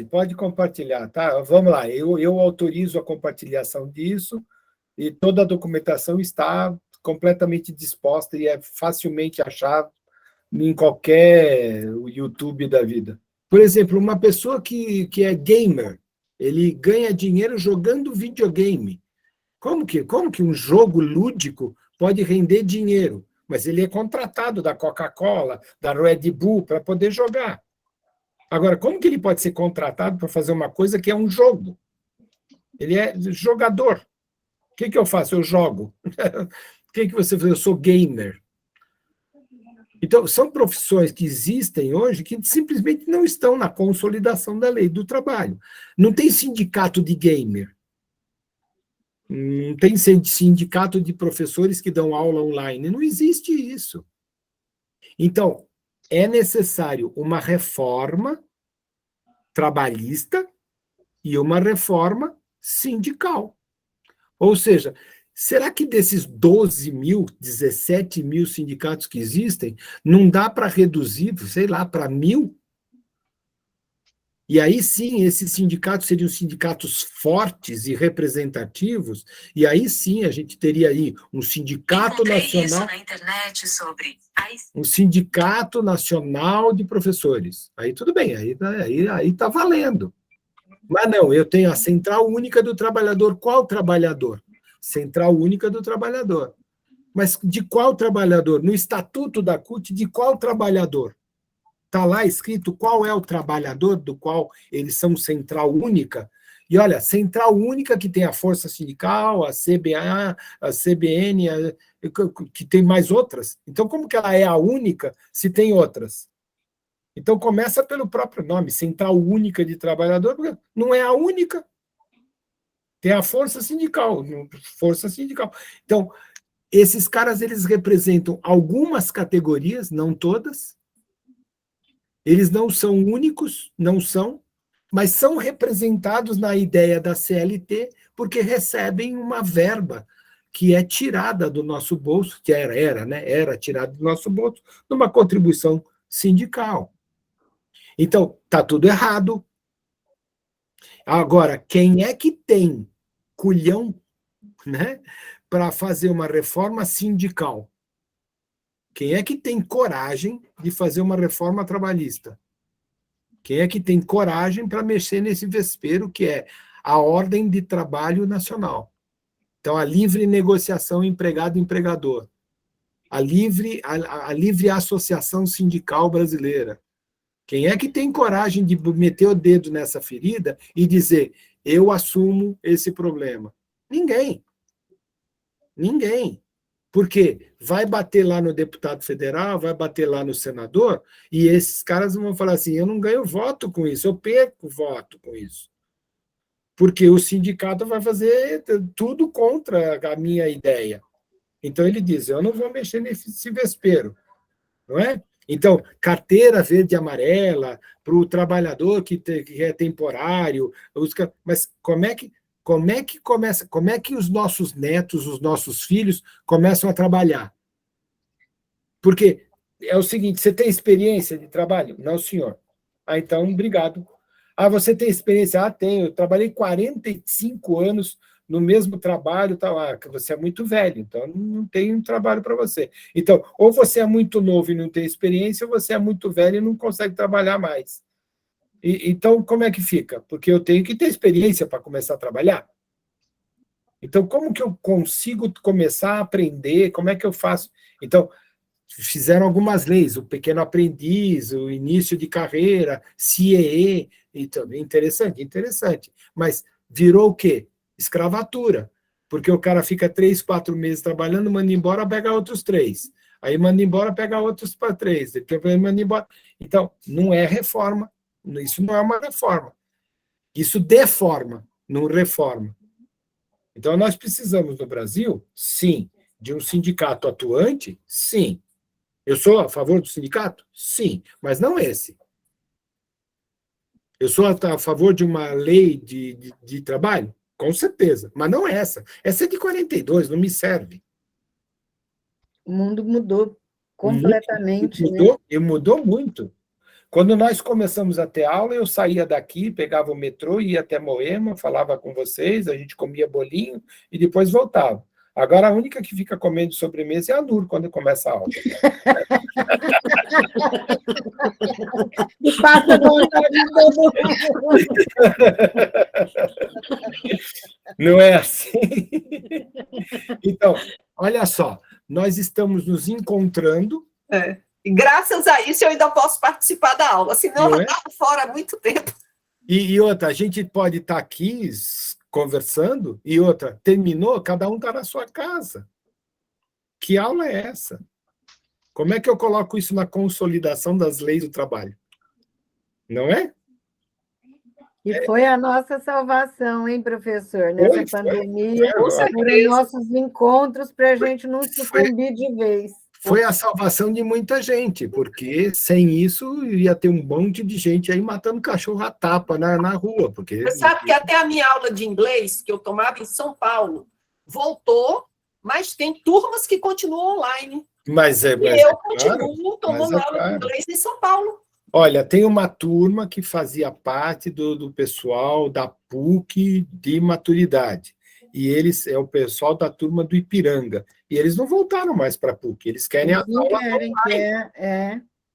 Pode compartilhar, tá? Vamos lá, eu autorizo a compartilhação disso e toda a documentação está completamente disposta e é facilmente achável em qualquer YouTube da vida. Por exemplo, uma pessoa que é gamer, ele ganha dinheiro jogando videogame. Como que um jogo lúdico pode render dinheiro? Mas ele é contratado da Coca-Cola, da Red Bull, para poder jogar. Agora, como que ele pode ser contratado para fazer uma coisa que é um jogo? Ele é jogador. O que eu faço? Eu jogo. O que você faz? Eu sou gamer. Então, são profissões que existem hoje que simplesmente não estão na consolidação da lei do trabalho. Não tem sindicato de gamer. Não tem sindicato de professores que dão aula online. Não existe isso. Então, é necessário uma reforma trabalhista e uma reforma sindical. Ou seja, será que desses 17 mil sindicatos que existem, não dá para reduzir, sei lá, para 1.000? E aí sim, esses sindicatos seriam sindicatos fortes e representativos, e aí sim a gente teria aí um sindicato nacional. Isso na internet sobre um sindicato nacional de professores. Aí tudo bem, aí está valendo. Mas não, eu tenho a Central Única do Trabalhador. Qual trabalhador? Central Única do Trabalhador. Mas de qual trabalhador? No Estatuto da CUT, de qual trabalhador? Está lá escrito qual é o trabalhador do qual eles são Central Única. E olha, Central Única que tem a Força Sindical, a CBA, a CBN, que tem mais outras. Então, como que ela é a única se tem outras? Então, começa pelo próprio nome, Central Única de Trabalhador, porque não é a única. Tem a Força Sindical. Então, esses caras, eles representam algumas categorias, não todas. Eles não são únicos, não são, mas são representados na ideia da CLT porque recebem uma verba que é tirada do nosso bolso, que era tirada do nosso bolso, numa contribuição sindical. Então, está tudo errado. Agora, quem é que tem culhão, né, para fazer uma reforma sindical? Quem é que tem coragem de fazer uma reforma trabalhista? Quem é que tem coragem para mexer nesse vespeiro que é a ordem de trabalho nacional? Então, a livre negociação empregado-empregador, a livre associação sindical brasileira. Quem é que tem coragem de meter o dedo nessa ferida e dizer, eu assumo esse problema? Ninguém. Ninguém. Porque vai bater lá no deputado federal, vai bater lá no senador, e esses caras vão falar assim, eu não ganho voto com isso, eu perco voto com isso. Porque o sindicato vai fazer tudo contra a minha ideia. Então ele diz, eu não vou mexer nesse vespeiro. não é? Então, carteira verde e amarela para o trabalhador que é temporário, mas como é que começa, como é que os nossos netos, os nossos filhos começam a trabalhar? Porque é o seguinte, você tem experiência de trabalho? Não, senhor. Ah, então, obrigado. Ah, você tem experiência? Ah, tenho. Eu trabalhei 45 anos no mesmo trabalho. Tal. Ah, você é muito velho, então não tem um trabalho para você. Então, ou você é muito novo e não tem experiência, ou você é muito velho e não consegue trabalhar mais. Então, como é que fica? Porque eu tenho que ter experiência para começar a trabalhar. Então, como que eu consigo começar a aprender? Como é que eu faço? Então, fizeram algumas leis, o pequeno aprendiz, o início de carreira, CIEE, então, interessante. Mas virou o quê? Escravatura. Porque o cara fica 3, 4 meses trabalhando, manda embora, pega outros 3. Aí manda embora, pega outros para 3. Depois manda embora. Então, não é reforma. Isso não é uma reforma. Isso deforma, não reforma. Então, nós precisamos, no Brasil, sim, de um sindicato atuante, sim. Eu sou a favor do sindicato? Sim, mas não esse. Eu sou a favor de uma lei de trabalho? Com certeza, mas não essa. Essa é de 42, não me serve. O mundo mudou completamente, Mudou, né? e mudou muito. Quando nós começamos a ter aula, eu saía daqui, pegava o metrô, ia até Moema, falava com vocês, a gente comia bolinho e depois voltava. Agora, a única que fica comendo sobremesa é a Nur, quando começa a aula. E passa vontade de todo mundo. Não é assim? Então, olha só, nós estamos nos encontrando. E graças a isso eu ainda posso participar da aula, senão eu Não é? estava fora há muito tempo. E outra, a gente pode estar aqui conversando, e outra, terminou, cada um está na sua casa. Que aula é essa? Como é que eu coloco isso na consolidação das leis do trabalho? Não é? E foi a nossa salvação, hein, professor? Nessa pandemia, foram nossos encontros para a gente não sucumbir de vez. Foi a salvação de muita gente, porque sem isso ia ter um monte de gente aí matando cachorro a tapa na rua. Porque... Você sabe que até a minha aula de inglês, que eu tomava em São Paulo, voltou, mas tem turmas que continuam online. Mas eu continuo tomando aula de inglês em São Paulo. Olha, tem uma turma que fazia parte do pessoal da PUC de maturidade. E eles é o pessoal da turma do Ipiranga. E eles não voltaram mais para a PUC, eles querem a aula online.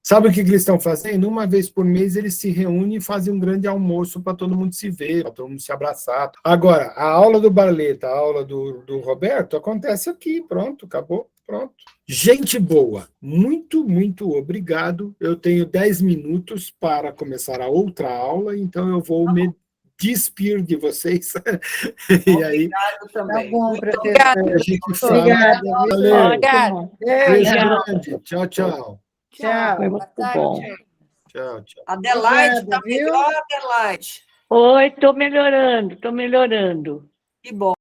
Sabe o que eles estão fazendo? Uma vez por mês eles se reúnem e fazem um grande almoço para todo mundo se ver, para todo mundo se abraçar. Agora, a aula do Barleta, a aula do Roberto, acontece aqui, pronto, acabou, pronto. Gente boa, muito, muito obrigado. Eu tenho 10 minutos para começar a outra aula, então eu vou me despir de vocês. E aí, obrigado também. Tá bom, muito professor. a gente fala. Obrigada. Valeu. Obrigado. Beijo grande. Tchau, tchau. Tchau. Foi muito bom. Tchau, tchau. Adelaide, Obrigada, está viu? melhor, Adelaide? Oi, estou melhorando, estou melhorando. Que bom.